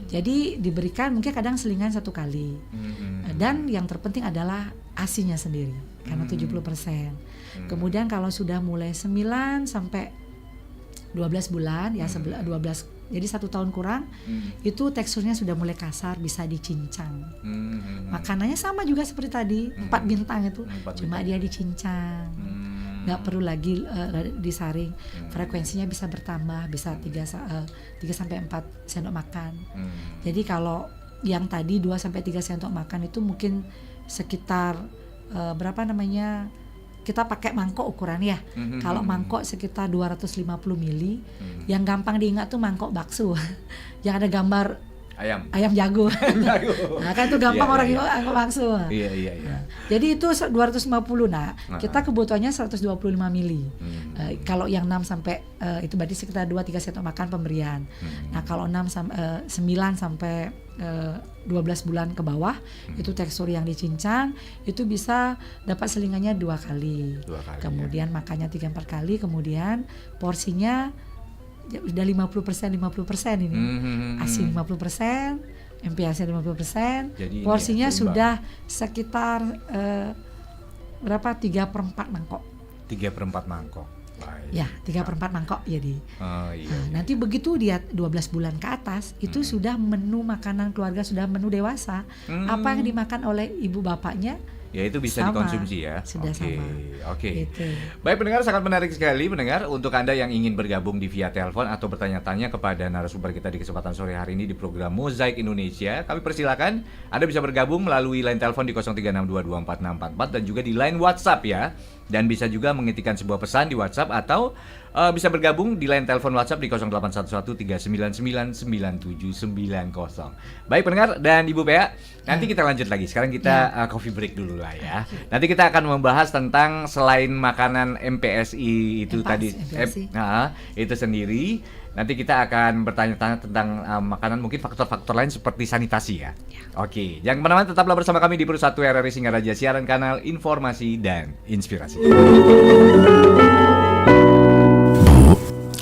Jadi diberikan mungkin kadang selingan 1 kali. Dan yang terpenting adalah ASI-nya sendiri, karena 70%. Kemudian kalau sudah mulai 9 sampai 12 bulan ya, 12, jadi 1 tahun kurang, itu teksturnya sudah mulai kasar, bisa dicincang. Makanannya sama juga seperti tadi, 4 bintang itu, cuma dia dicincang, nggak perlu lagi disaring. Frekuensinya bisa bertambah, bisa 3 sampai 4 sendok makan. Jadi kalau yang tadi 2 sampai 3 sendok makan itu mungkin sekitar kita pakai mangkok ukuran ya. Kalau mangkok sekitar 250 mili. Yang gampang diingat tuh mangkok bakso. Yang ada gambar ayam jago. Nah, kan itu gampang orang ingat mangkok bakso. Iya. Jadi itu 250. Nah, kita kebutuhannya 125 mili. Kalau yang 6 sampai itu berarti sekitar 2-3 sendok makan pemberian. Nah, kalau 9 sampai 12 bulan ke bawah, itu tekstur yang dicincang, itu bisa dapat selingannya 2 kali. Kemudian makannya 3-4 kali, kemudian porsinya udah 50% ini. ASI 50%, MPASI 50%. Jadi porsinya sudah sekitar 3/4 mangkok. 3/4 mangkok. Ya, 3/4 mangkok jadi. Nah, nanti begitu dia 12 bulan ke atas, itu sudah menu makanan keluarga, sudah menu dewasa. Apa yang dimakan oleh ibu bapaknya, ya itu bisa dikonsumsi ya. Sudah sama. Oke. Gitu. Baik pendengar, sangat menarik sekali pendengar. Untuk Anda yang ingin bergabung di via telepon atau bertanya-tanya kepada narasumber kita di kesempatan sore hari ini di program Mozaik Indonesia, kami persilakan Anda bisa bergabung melalui line telepon di 0362246644 dan juga di line WhatsApp ya. Dan bisa juga mengetikkan sebuah pesan di WhatsApp atau bisa bergabung di line telepon WhatsApp di 081139999790. Baik pendengar dan Ibu Bea, nanti kita lanjut lagi. Sekarang kita coffee break dulu lah ya. Nanti kita akan membahas tentang selain makanan MPSI itu itu sendiri. Nanti kita akan bertanya-tanya tentang makanan, mungkin faktor-faktor lain seperti sanitasi ya. Oke, jangan kemana-mana, tetaplah bersama kami di Pro 1 RRI Singaraja, siaran kanal informasi dan inspirasi. Bu.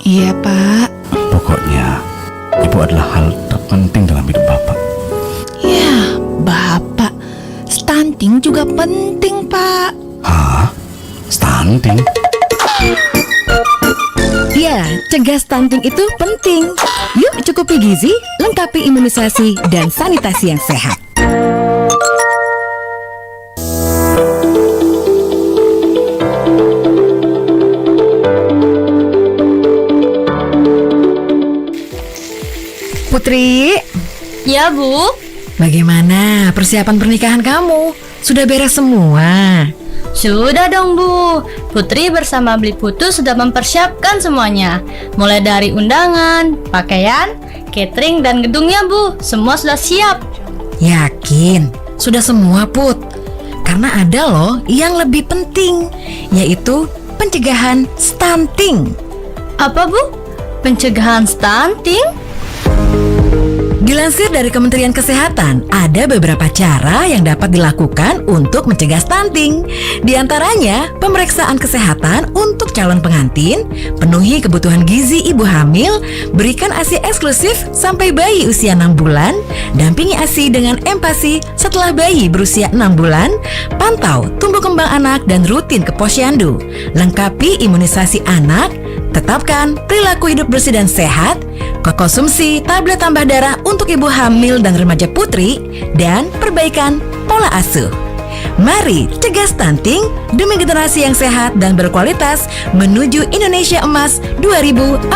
Iya, Pak. Pokoknya Ibu adalah hal terpenting dalam hidup Bapak. Ya, Bapak. Stunting juga penting, Pak. Hah? Stunting? Ya, cegah stunting itu penting. Yuk cukupi gizi, lengkapi imunisasi dan sanitasi yang sehat. Putri, Ya, Bu. bagaimana persiapan pernikahan kamu? Sudah beres semua? Sudah dong, Bu. Putri bersama Beli Putu sudah mempersiapkan semuanya. Mulai dari undangan, pakaian, catering, dan gedungnya, Bu. Semua sudah siap. Yakin? Sudah semua, Put? Karena ada loh yang lebih penting, yaitu pencegahan stunting. Apa, Bu? Pencegahan stunting? Dilansir dari Kementerian Kesehatan, ada beberapa cara yang dapat dilakukan untuk mencegah stunting. Di antaranya, pemeriksaan kesehatan untuk calon pengantin, penuhi kebutuhan gizi ibu hamil, berikan ASI eksklusif sampai bayi usia 6 bulan, dampingi ASI dengan empasi setelah bayi berusia 6 bulan, pantau tumbuh kembang anak dan rutin ke posyandu, lengkapi imunisasi anak, tetapkan perilaku hidup bersih dan sehat, konsumsi tablet tambah darah untuk ibu hamil dan remaja putri, dan perbaikan pola asuh. Mari cegah stunting demi generasi yang sehat dan berkualitas menuju Indonesia Emas 2045.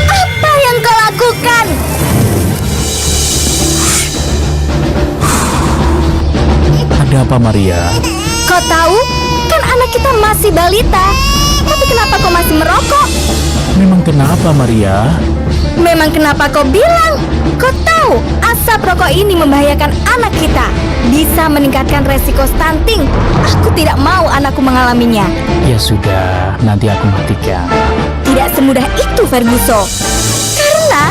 Apa yang kau lakukan? Ada apa, Maria? Kau tahu? Kan anak kita masih balita. Tapi kenapa kau masih merokok? Memang kenapa, Maria? Memang kenapa kau bilang? Kau tahu asap rokok ini membahayakan anak kita. Bisa meningkatkan resiko stunting. Aku tidak mau anakku mengalaminya. Ya sudah, nanti aku matikan. Tidak semudah itu, Ferguson. Karena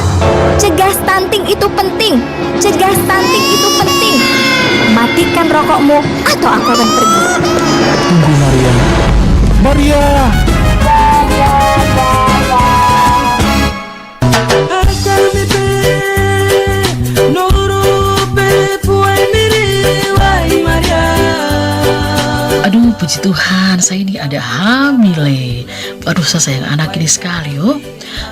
cegah stunting itu penting. Cegah stunting itu penting. Matikan rokokmu atau aku akan pergi. Tunggu, Maria. Maria! Aduh, puji Tuhan, saya ini ada hamil. Aduh, saya sayang anak ini sekali, oh.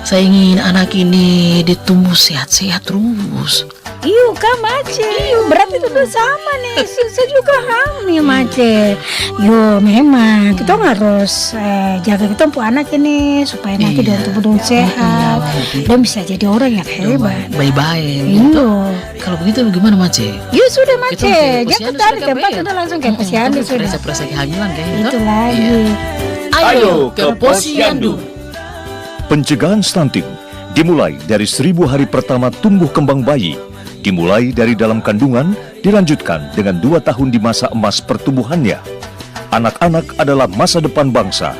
Saya ingin anak ini ditumbuh sehat-sehat terus. Iyo kan Mace, berarti itu sama nih, saya juga hamil Mace. Yo memang kita harus jaga kita untuk anak ini supaya nanti dia tumbuh sehat dan bisa jadi orang yang hebat. Baik-baik. Iyo. Kalau begitu gimana Mace? Yo sudah Mace, jangan dari tempat sudah langsung ke posyandu sudah. Perasa kehamilan kayak gitu. Itu lagi. Ayo ke posyandu. Pencegahan stunting dimulai dari 1000 hari pertama tumbuh kembang bayi. Dimulai dari dalam kandungan, dilanjutkan dengan 2 tahun di masa emas pertumbuhannya. Anak-anak adalah masa depan bangsa.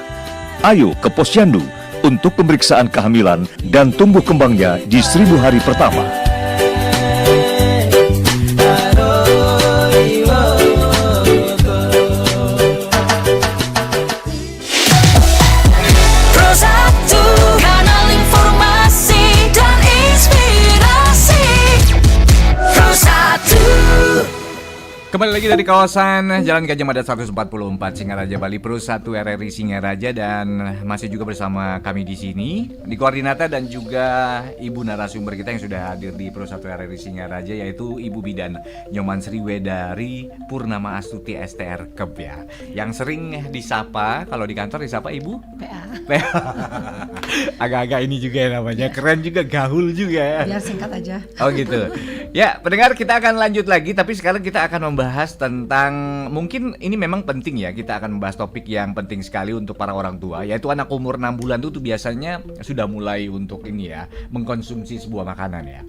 Ayo ke posyandu untuk pemeriksaan kehamilan dan tumbuh kembangnya di 1000 hari pertama. Kembali lagi dari kawasan Jalan Gajah Mada 144 Singaraja Bali Pro 1 RRI Singaraja, dan masih juga bersama kami di sini di koordinata dan juga ibu narasumber kita yang sudah hadir di Pro 1 RRI Singaraja, yaitu Ibu Bidan Nyoman Sriwedari Purnama Astuti STR Keb ya, yang sering disapa kalau di kantor disapa Ibu PA. Agak-agak ini juga ya namanya, keren juga, gaul juga ya. Biar singkat aja. Oh gitu. Ya, pendengar, kita akan lanjut lagi, tapi sekarang kita akan membahas tentang, mungkin ini memang penting ya, kita akan membahas topik yang penting sekali untuk para orang tua, yaitu anak umur 6 bulan itu biasanya sudah mulai untuk ini ya, mengkonsumsi sebuah makanan ya.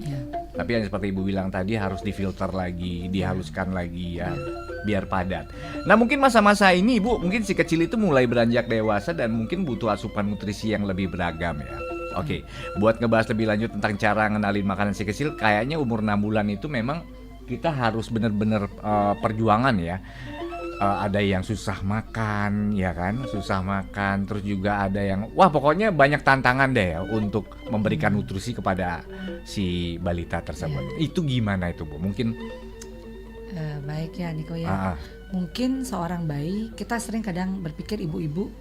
Tapi yang seperti Ibu bilang tadi harus difilter lagi, dihaluskan lagi ya, biar padat. Nah, mungkin masa-masa ini Ibu, mungkin si kecil itu mulai beranjak dewasa dan mungkin butuh asupan nutrisi yang lebih beragam ya. Oke, buat ngebahas lebih lanjut tentang cara ngenalin makanan si kecil, kayaknya umur 6 bulan itu memang kita harus benar-benar perjuangan ya. Ada yang susah makan, ya kan? Susah makan, terus juga ada yang, wah pokoknya banyak tantangan deh ya untuk memberikan nutrisi kepada si balita tersebut. Itu gimana itu Bu? Mungkin baik ya Niko ya. Mungkin seorang bayi, kita sering kadang berpikir ibu-ibu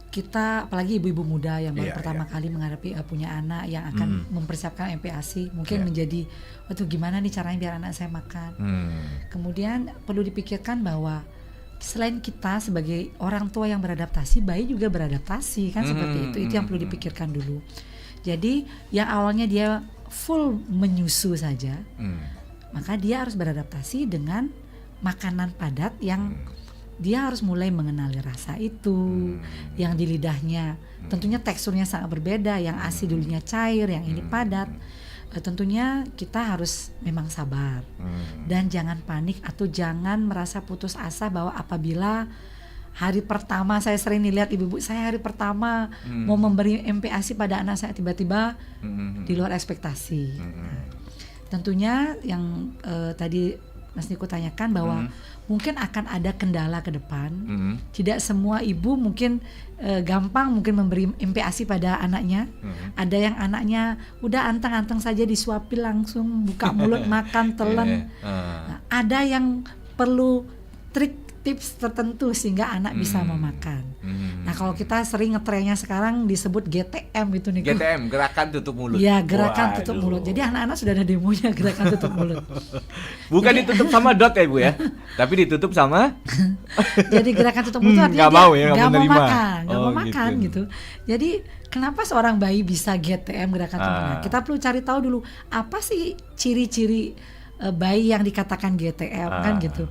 kita apalagi ibu-ibu muda yang baru Iya, pertama iya. kali menghadapi punya anak yang akan mempersiapkan MPASI mungkin menjadi waduh gimana nih caranya biar anak saya makan. Kemudian perlu dipikirkan bahwa selain kita sebagai orang tua yang beradaptasi, bayi juga beradaptasi kan seperti itu yang perlu dipikirkan dulu. Jadi yang awalnya dia full menyusu saja, maka dia harus beradaptasi dengan makanan padat yang dia harus mulai mengenali rasa itu, yang di lidahnya tentunya teksturnya sangat berbeda, yang ASI dulunya cair, yang ini padat. Tentunya kita harus memang sabar dan jangan panik atau jangan merasa putus asa bahwa apabila hari pertama saya sering lihat ibu-ibu saya hari pertama mau memberi MPASI pada anak saya tiba-tiba di luar ekspektasi. Nah, tentunya yang tadi Mas Niko tanyakan bahwa mungkin akan ada kendala ke depan. Tidak semua ibu mungkin gampang mungkin memberi MPASI pada anaknya. Ada yang anaknya udah anteng-anteng saja disuapin langsung buka mulut makan telan. Nah, ada yang perlu trik tips tertentu sehingga anak bisa memakan. Nah kalau kita sering ngetrennya sekarang disebut GTM itu nih. GTM, gerakan tutup mulut. Ya, gerakan tutup mulut. Jadi anak-anak sudah ada demonya gerakan tutup mulut. Bukan jadi, ditutup sama dot ya Bu ya, tapi ditutup sama. Jadi gerakan tutup mulut artinya nggak mau ya, nggak mau menerima. makan, nggak mau Oh, makan gitu. Jadi kenapa seorang bayi bisa GTM gerakan tutup mulut? Kita perlu cari tahu dulu apa sih ciri-ciri bayi yang dikatakan GTM kan gitu.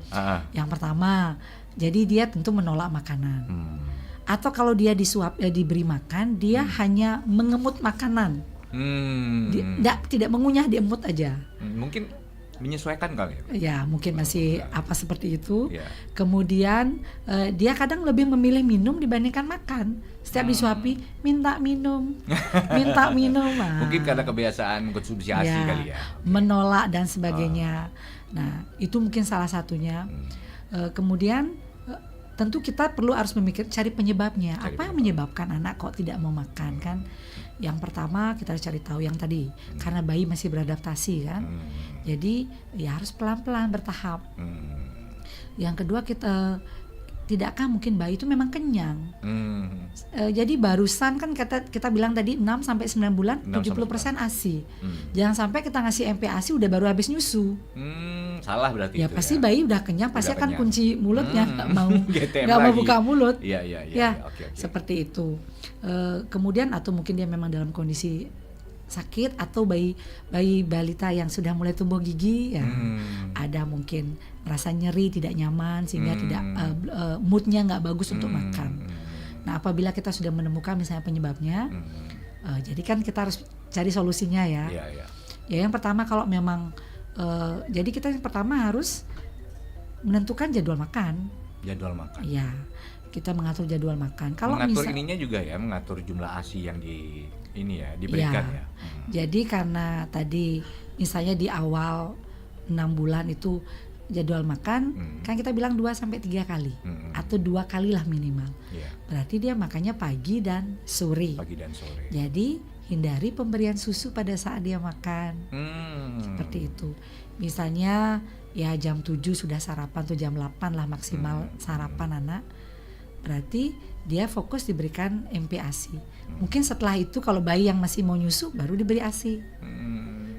Yang pertama, jadi dia tentu menolak makanan. Atau kalau dia diberi makan, dia hanya mengemut makanan. Tidak mengunyah, diemut aja. Mungkin menyesuaikan kali ya. Ya, mungkin masih apa seperti itu. Kemudian dia kadang lebih memilih minum dibandingkan makan. Setiap disuapi minta minum, minta minum. Nah, mungkin karena kebiasaan mengkonsumsi ASI kali ya. Menolak dan sebagainya. Nah, itu mungkin salah satunya. Kemudian tentu kita harus cari penyebabnya. Apa yang menyebabkan anak kok tidak mau makan kan? Yang pertama kita harus cari tahu yang tadi, karena bayi masih beradaptasi kan. Jadi ya harus pelan-pelan bertahap. Yang kedua tidakkah mungkin bayi itu memang kenyang? Jadi barusan kan kita bilang tadi 6 sampai 9 bulan 70% ASI. Jangan sampai kita ngasih MPASI udah baru habis nyusu. Salah berarti ya itu pasti ya. bayi udah kenyang pasti akan kenyang. kunci mulutnya nggak mau lagi. buka mulut. Iya. Oke. Seperti itu. Kemudian atau mungkin dia memang dalam kondisi sakit atau bayi balita yang sudah mulai tumbuh gigi ya ada mungkin merasa nyeri tidak nyaman sehingga tidak moodnya nggak bagus untuk makan. Nah apabila kita sudah menemukan misalnya penyebabnya, jadi kan kita harus cari solusinya ya. Ya yang pertama kalau memang jadi kita yang pertama harus menentukan jadwal makan. Ya kita mengatur jadwal makan. Kalau mengatur ininya juga ya, mengatur jumlah ASI yang diberikan ya. Jadi karena tadi misalnya di awal 6 bulan itu jadwal makan kan kita bilang 2 sampai 3 kali atau 2 kali lah minimal. Berarti dia makannya pagi dan sore. Jadi hindari pemberian susu pada saat dia makan. Seperti itu. Misalnya ya jam 7 sudah sarapan atau jam 8 lah maksimal sarapan anak. Berarti dia fokus diberikan MPASI. Mungkin setelah itu kalau bayi yang masih mau nyusu baru diberi ASI.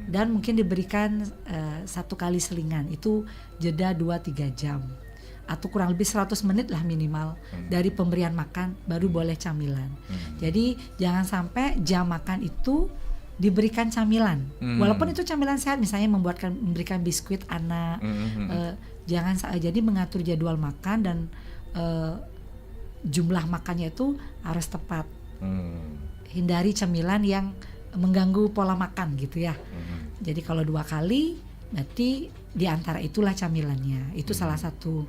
Dan mungkin diberikan 1 kali selingan. Itu jeda 2-3 jam. Atau kurang lebih 100 menit lah minimal dari pemberian makan baru boleh camilan. Jadi jangan sampai jam makan itu diberikan camilan. Walaupun itu camilan sehat misalnya memberikan biskuit anak. Jangan jadi mengatur jadwal makan dan jumlah makannya itu harus tepat. Hindari camilan yang mengganggu pola makan gitu ya. Jadi kalau 2 kali berarti di antara itulah camilannya. Itu salah satu.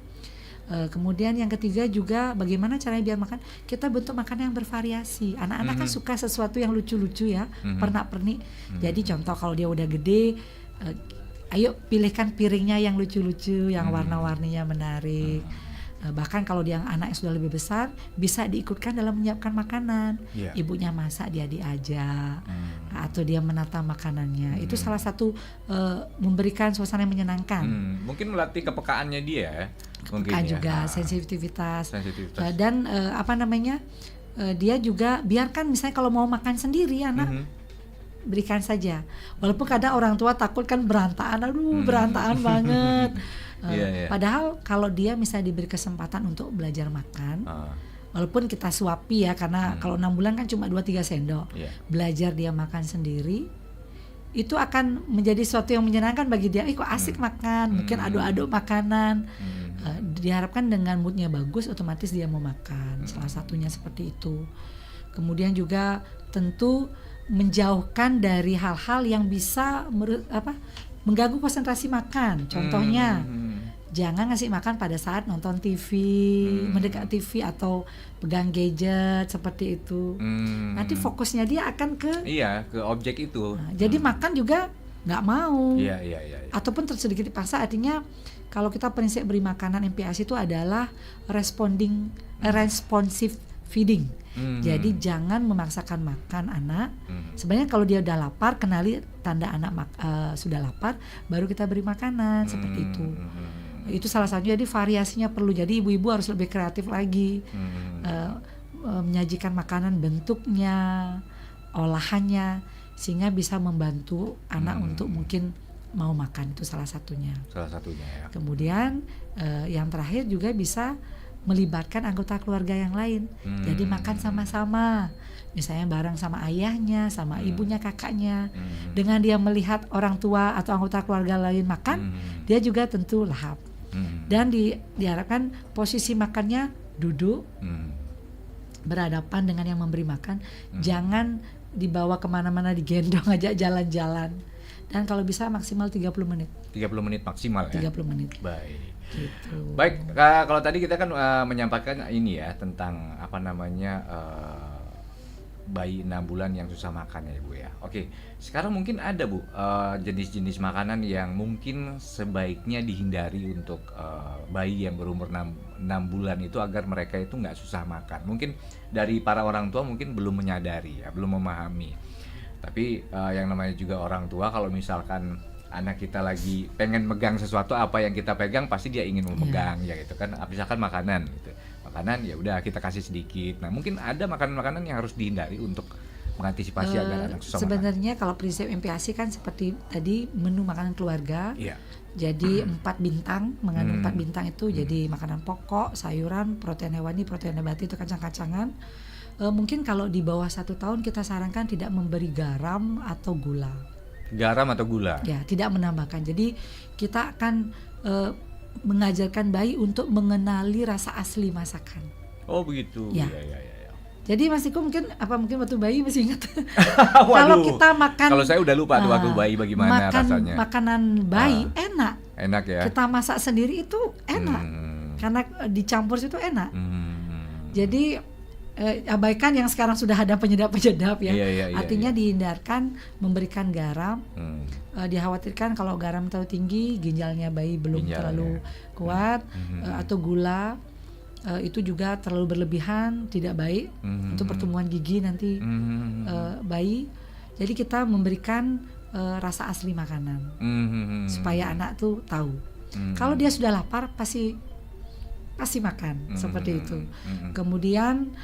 Kemudian yang ketiga juga bagaimana caranya biar makan, kita bentuk makanan yang bervariasi. Anak-anak kan suka sesuatu yang lucu-lucu ya, pernak-pernik. Jadi contoh kalau dia udah gede, ayo pilihkan piringnya yang lucu-lucu, yang warna-warninya menarik. Bahkan kalau dia anak yang sudah lebih besar bisa diikutkan dalam menyiapkan makanan. Ibunya masak dia diajak atau dia menata makanannya. Itu salah satu memberikan suasana yang menyenangkan. Mungkin melatih kepekaannya dia. Kepekaan juga, sensitivitas. Dan dia juga biarkan misalnya kalau mau makan sendiri anak berikan saja. Walaupun kadang orang tua takut kan berantakan, berantakan banget. Padahal kalau dia misalnya diberi kesempatan untuk belajar makan, walaupun kita suapi ya, karena kalau 6 bulan kan cuma 2-3 sendok, belajar dia makan sendiri, itu akan menjadi sesuatu yang menyenangkan bagi dia. Kok asik makan, mungkin aduk-aduk makanan. Diharapkan dengan moodnya bagus, otomatis dia mau makan. Salah satunya seperti itu. Kemudian juga tentu menjauhkan dari hal-hal yang bisa mengganggu konsentrasi makan. Contohnya, jangan ngasih makan pada saat nonton TV, mendekat TV atau pegang gadget seperti itu. Nanti fokusnya dia akan ke objek itu. Jadi makan juga nggak mau. Iya. Ataupun sedikit dipaksa, artinya kalau kita prinsip beri makanan MPASI itu adalah responsive feeding. Jadi jangan memaksakan makan anak. Sebenarnya kalau dia udah lapar, kenali tanda anak sudah lapar, baru kita beri makanan seperti itu. Itu salah satunya. Jadi variasinya perlu. Jadi ibu-ibu harus lebih kreatif lagi, menyajikan makanan, bentuknya, olahannya, sehingga bisa membantu anak untuk mungkin mau makan. Itu salah satunya ya. Kemudian yang terakhir juga bisa melibatkan anggota keluarga yang lain. Jadi makan sama-sama, misalnya bareng sama ayahnya, sama ibunya, kakaknya. Dengan dia melihat orang tua atau anggota keluarga lain makan, dia juga tentu lahap. Dan diharapkan posisi makannya duduk, berhadapan dengan yang memberi makan. Jangan dibawa kemana-mana, digendong aja jalan-jalan. Dan kalau bisa maksimal 30 menit. 30 menit maksimal ya? 30 menit. Baik. Gitu. Baik, kalau tadi kita kan menyampaikan ini ya, tentang bayi 6 bulan yang susah makan ya Bu ya. Oke, sekarang mungkin ada Bu jenis-jenis makanan yang mungkin sebaiknya dihindari untuk bayi yang berumur 6 bulan itu, agar mereka itu nggak susah makan. Mungkin dari para orang tua mungkin belum menyadari ya, belum memahami. Tapi yang namanya juga orang tua, kalau misalkan anak kita lagi pengen megang sesuatu, apa yang kita pegang pasti dia ingin memegang ya gitu kan. Misalkan makanan gitu. Makanan ya udah kita kasih sedikit. Nah, mungkin ada makanan-makanan yang harus dihindari untuk mengantisipasi agar anak susah sebenarnya makan. Kalau prinsip MPASI kan seperti tadi, menu makanan keluarga. Jadi 4 bintang, mengandung 4 bintang itu. Jadi makanan pokok, sayuran, protein hewani, protein nabati, itu kacang-kacangan. Mungkin kalau di bawah 1 tahun kita sarankan tidak memberi garam atau gula. Garam atau gula? Ya, tidak menambahkan. Jadi kita akan mengajarkan bayi untuk mengenali rasa asli masakan. Oh begitu. Ya. Jadi Mas Iko mungkin waktu bayi masih ingat? Kalau kita makan, kalau saya udah lupa tuh waktu bayi bagaimana rasanya. Makanan bayi enak. Enak ya. Kita masak sendiri itu enak. Karena dicampur itu enak. Jadi abaikan yang sekarang sudah ada penyedap-penyedap ya. Artinya dihindarkan memberikan garam. Dikhawatirkan kalau garam terlalu tinggi, ginjalnya bayi belum terlalu kuat, atau gula itu juga terlalu berlebihan, tidak baik untuk pertumbuhan gigi nanti bayi. Jadi kita memberikan rasa asli makanan supaya anak tuh tahu. Kalau dia sudah lapar pasti makan seperti itu. Kemudian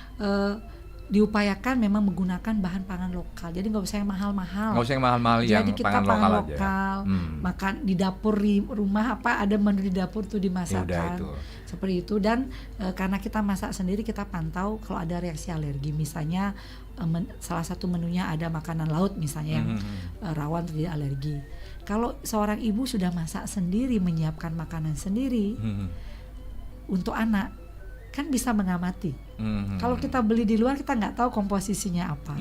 diupayakan memang menggunakan bahan pangan lokal. Jadi nggak usah yang mahal-mahal. Nggak usah yang mahal-mahal. Jadi yang kita pangan lokal aja. Makan di dapur rumah, ada menu di dapur tuh dimasakkan. Seperti itu. Dan karena kita masak sendiri, kita pantau kalau ada reaksi alergi. Misalnya salah satu menunya ada makanan laut misalnya yang rawan terjadi alergi. Kalau seorang ibu sudah masak sendiri, menyiapkan makanan sendiri untuk anak, kan bisa mengamati. Kalau kita beli di luar, kita nggak tahu komposisinya apa.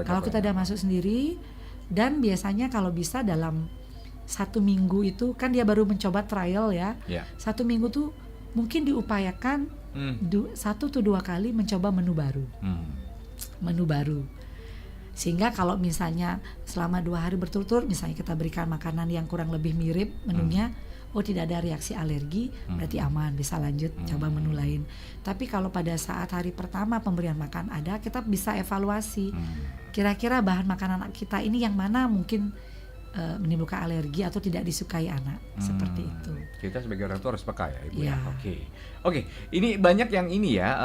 Kalau kita udah masuk sendiri, dan biasanya kalau bisa dalam 1 minggu itu kan dia baru mencoba trial ya. 1 minggu tuh mungkin diupayakan 1 atau 2 kali mencoba menu baru. Sehingga kalau misalnya selama 2 hari berturut-turut misalnya kita berikan makanan yang kurang lebih mirip menunya, tidak ada reaksi alergi, berarti aman, bisa lanjut coba menu lain. Tapi kalau pada saat hari pertama pemberian makan ada, kita bisa evaluasi kira-kira bahan makanan kita ini yang mana mungkin menimbulkan alergi atau tidak disukai anak, seperti itu. Kita sebagai orang tua harus peka ya, Ibu Ya. ya. Oke. Ini banyak yang ini ya,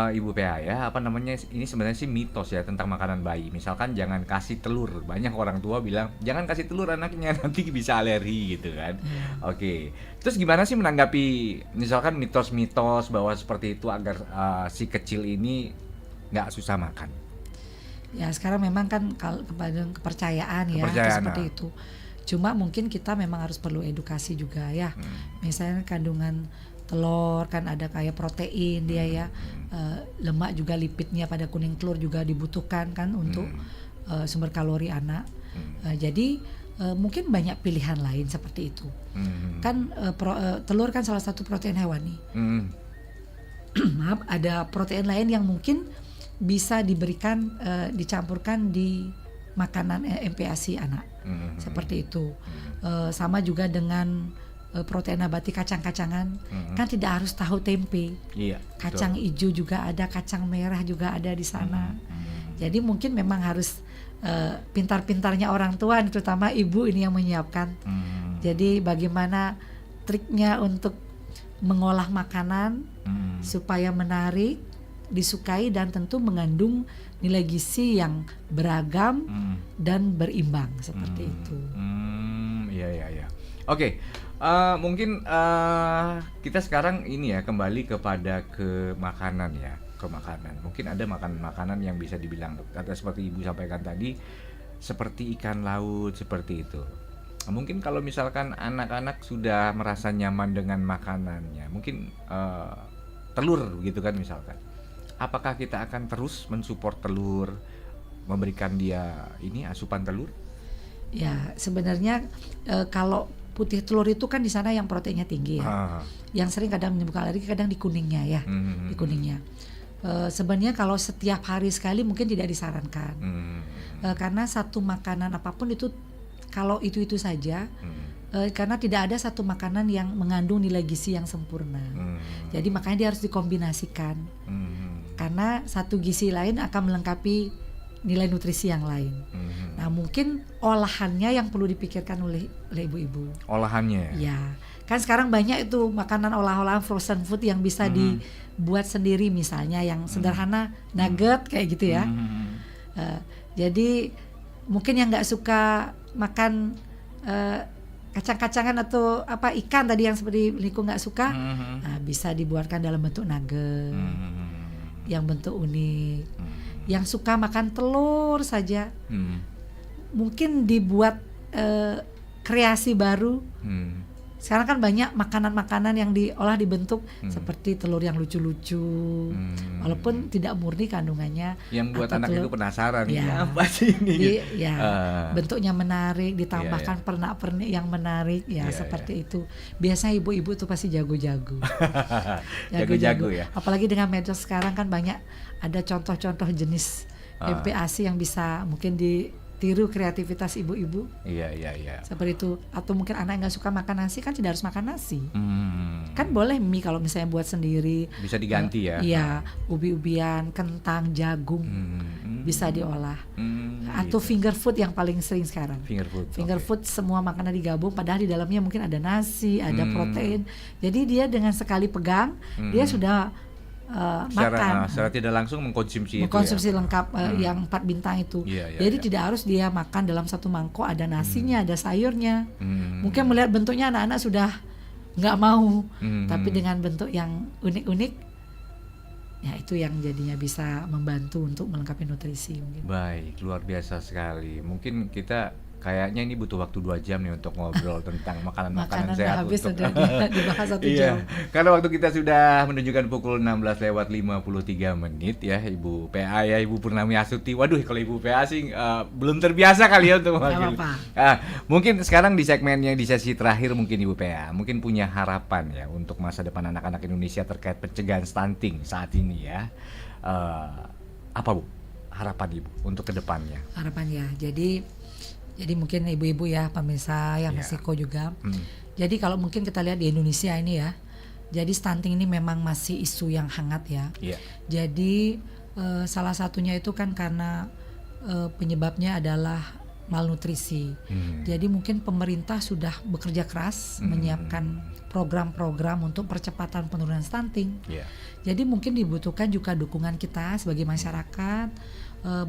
Ibu PA ya, apa namanya? Ini sebenarnya sih mitos ya tentang makanan bayi. Misalkan jangan kasih telur. Banyak orang tua bilang jangan kasih telur anaknya nanti bisa alergi gitu kan. Oke. Terus gimana sih menanggapi misalkan mitos-mitos bahwa seperti itu agar si kecil ini nggak susah makan? Ya sekarang memang kan kepada kepercayaan ya seperti itu. Cuma mungkin kita memang harus perlu edukasi juga ya. Misalnya kandungan telur kan ada kayak protein dia ya, lemak juga lipidnya pada kuning telur juga dibutuhkan kan untuk sumber kalori anak. Jadi mungkin banyak pilihan lain seperti itu. Kan telur kan salah satu protein hewani. Maaf, ada protein lain yang mungkin bisa diberikan dicampurkan di makanan MPASI anak seperti itu. Sama juga dengan protein nabati kacang-kacangan kan tidak harus tahu tempe. Kacang hijau juga ada, kacang merah juga ada di sana. Jadi mungkin memang harus pintar-pintarnya orang tua, terutama ibu ini yang menyiapkan. Jadi bagaimana triknya untuk mengolah makanan supaya menarik, disukai dan tentu mengandung nilai gizi yang beragam dan berimbang seperti itu. Iya. Oke, mungkin kita sekarang ini ya kembali kepada ke makanan ya, ke makanan. Mungkin ada makanan yang bisa dibilang seperti Ibu sampaikan tadi, seperti ikan laut seperti itu. Mungkin kalau misalkan anak-anak sudah merasa nyaman dengan makanannya, mungkin telur gitu kan misalkan. Apakah kita akan terus mensupport telur, memberikan dia ini asupan telur? Ya sebenarnya kalau putih telur itu kan di sana yang proteinnya tinggi ya. Yang sering kadang menimbulkan alergi kadang di kuningnya ya, di kuningnya. Sebenarnya kalau setiap hari sekali mungkin tidak disarankan. Karena satu makanan apapun itu kalau itu saja, karena tidak ada satu makanan yang mengandung nilai gizi yang sempurna. Jadi makanya dia harus dikombinasikan. Karena satu gizi lain akan melengkapi nilai nutrisi yang lain. Nah mungkin olahannya yang perlu dipikirkan oleh ibu-ibu. Olahannya? Ya, kan sekarang banyak itu makanan olah-olahan frozen food yang bisa dibuat sendiri, misalnya yang sederhana nugget kayak gitu ya. Jadi mungkin yang nggak suka makan kacang-kacangan atau apa ikan tadi yang seperti Niko nggak suka, nah, bisa dibuatkan dalam bentuk nugget yang bentuk unik. Yang suka makan telur saja, mungkin dibuat kreasi baru. Sekarang kan banyak makanan-makanan yang diolah dibentuk seperti telur yang lucu-lucu, walaupun tidak murni kandungannya. Yang buat anak itu penasaran, ya, apa sih ini? Bentuknya menarik, ditambahkan pernak-pernik yang menarik, seperti itu. Biasa ibu-ibu tuh pasti jago-jago. Jago-jago ya. Apalagi dengan medsos sekarang kan banyak ada contoh-contoh jenis MPASI yang bisa mungkin ditiru kreativitas ibu-ibu. Iya. Seperti itu. Atau mungkin anak yang nggak suka makan nasi kan tidak harus makan nasi. Kan boleh mie kalau misalnya buat sendiri. Bisa diganti ya. Iya, ubi-ubian, kentang, jagung bisa diolah. Atau finger food yang paling sering sekarang. Finger food semua makanan digabung, padahal di dalamnya mungkin ada nasi, ada protein. Jadi dia dengan sekali pegang dia sudah makan. Secara tidak langsung mengkonsumsi itu ya? Lengkap yang 4 bintang itu. Jadi tidak harus dia makan dalam satu mangkok ada nasinya, ada sayurnya. Mungkin melihat bentuknya anak-anak sudah nggak mau, tapi dengan bentuk yang unik-unik, ya itu yang jadinya bisa membantu untuk melengkapi nutrisi mungkin. Baik, luar biasa sekali. Mungkin kita kayaknya ini butuh waktu 2 jam nih untuk ngobrol tentang makanan-makanan sehat. Habis untuk sudah dibahas 1 jam. Karena waktu kita sudah menunjukkan pukul 16:53 ya, Ibu PA ya, Ibu Purnami Astuti. Waduh, kalau Ibu PA sih belum terbiasa kali ya untuk mewakili. Mungkin sekarang di segmennya, di sesi terakhir mungkin Ibu PA mungkin punya harapan ya untuk masa depan anak-anak Indonesia terkait pencegahan stunting saat ini ya. Apa Bu harapan Ibu untuk kedepannya? Harapan ya, jadi mungkin ibu-ibu ya, pemirsa yang resiko juga. Jadi kalau mungkin kita lihat di Indonesia ini ya, jadi stunting ini memang masih isu yang hangat ya. Jadi salah satunya itu kan karena penyebabnya adalah malnutrisi. Jadi mungkin pemerintah sudah bekerja keras menyiapkan program-program untuk percepatan penurunan stunting. Jadi mungkin dibutuhkan juga dukungan kita sebagai masyarakat.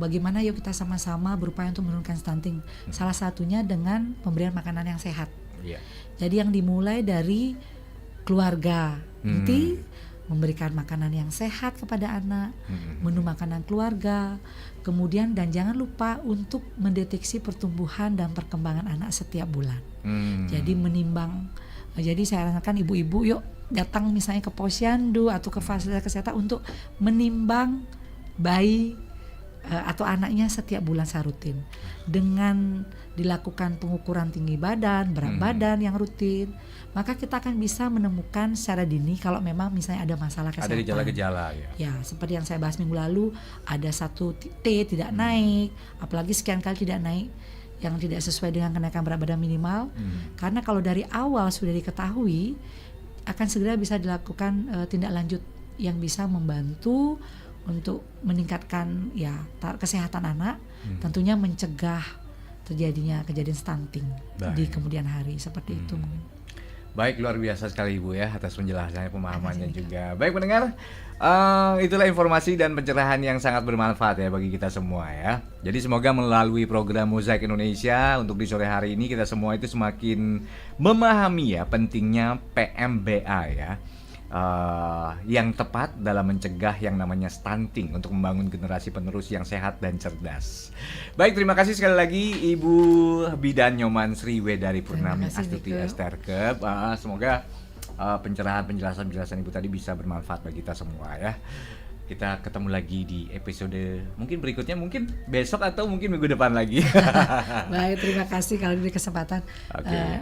Bagaimana yuk kita sama-sama berupaya untuk menurunkan stunting. Salah satunya dengan pemberian makanan yang sehat. Jadi yang dimulai dari keluarga, nanti memberikan makanan yang sehat kepada anak, menu makanan keluarga, kemudian dan jangan lupa untuk mendeteksi pertumbuhan dan perkembangan anak setiap bulan. Jadi menimbang, jadi saya sarankan ibu-ibu yuk datang misalnya ke posyandu atau ke fasilitas kesehatan untuk menimbang bayi atau anaknya setiap bulan secara rutin, dengan dilakukan pengukuran tinggi badan, berat badan yang rutin, maka kita akan bisa menemukan secara dini kalau memang misalnya ada masalah kesehatan. Ada gejala-gejala ya. Seperti yang saya bahas minggu lalu, ada 1 T tidak naik, apalagi sekian kali tidak naik, yang tidak sesuai dengan kenaikan berat badan minimal. Karena kalau dari awal sudah diketahui, akan segera bisa dilakukan tindak lanjut yang bisa membantu untuk meningkatkan kesehatan anak, tentunya mencegah terjadinya kejadian stunting di kemudian hari, seperti itu. Baik, luar biasa sekali Ibu ya atas penjelasannya, pemahamannya juga. Baik pendengar, itulah informasi dan pencerahan yang sangat bermanfaat ya bagi kita semua ya. Jadi semoga melalui program Mozaik Indonesia untuk di sore hari ini kita semua itu semakin memahami ya pentingnya PMBA ya. Yang tepat dalam mencegah yang namanya stunting untuk membangun generasi penerus yang sehat dan cerdas. Baik, terima kasih sekali lagi Ibu Bidan Nyoman Sriwedari Purnami Astuti Esterkep. Semoga pencerahan penjelasan Ibu tadi bisa bermanfaat bagi kita semua ya. Kita ketemu lagi di episode mungkin berikutnya, mungkin besok atau mungkin minggu depan lagi. Baik, terima kasih kalau diberi kesempatan.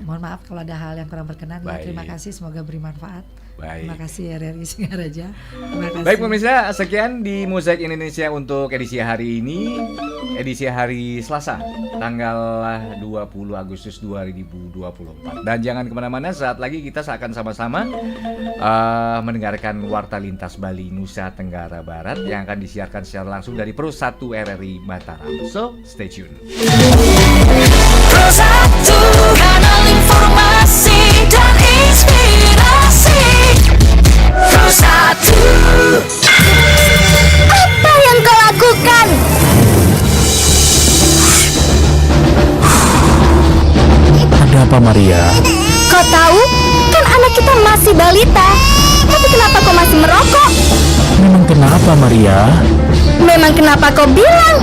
Mohon maaf kalau ada hal yang kurang berkenan. Terima kasih, semoga beri manfaat. Baik. Terima kasih RRI Singaraja. Terima kasih. Baik pemirsa, sekian di Mozaik Indonesia untuk edisi hari ini, edisi hari Selasa, tanggal 20 Agustus 2024. Dan jangan kemana-mana, saat lagi kita akan sama-sama mendengarkan Warta Lintas Bali Nusa Tenggara Barat yang akan disiarkan secara langsung dari Pro 1 RRI Mataram. So, stay tune. Pro 1, kanal informasi dan inspirasi. Pro 1. Apa yang kau lakukan? Ada apa Maria? Kau tahu? Kan anak kita masih balita. Tapi kenapa kau masih merokok? Memang kenapa Maria? Memang kenapa kau bilang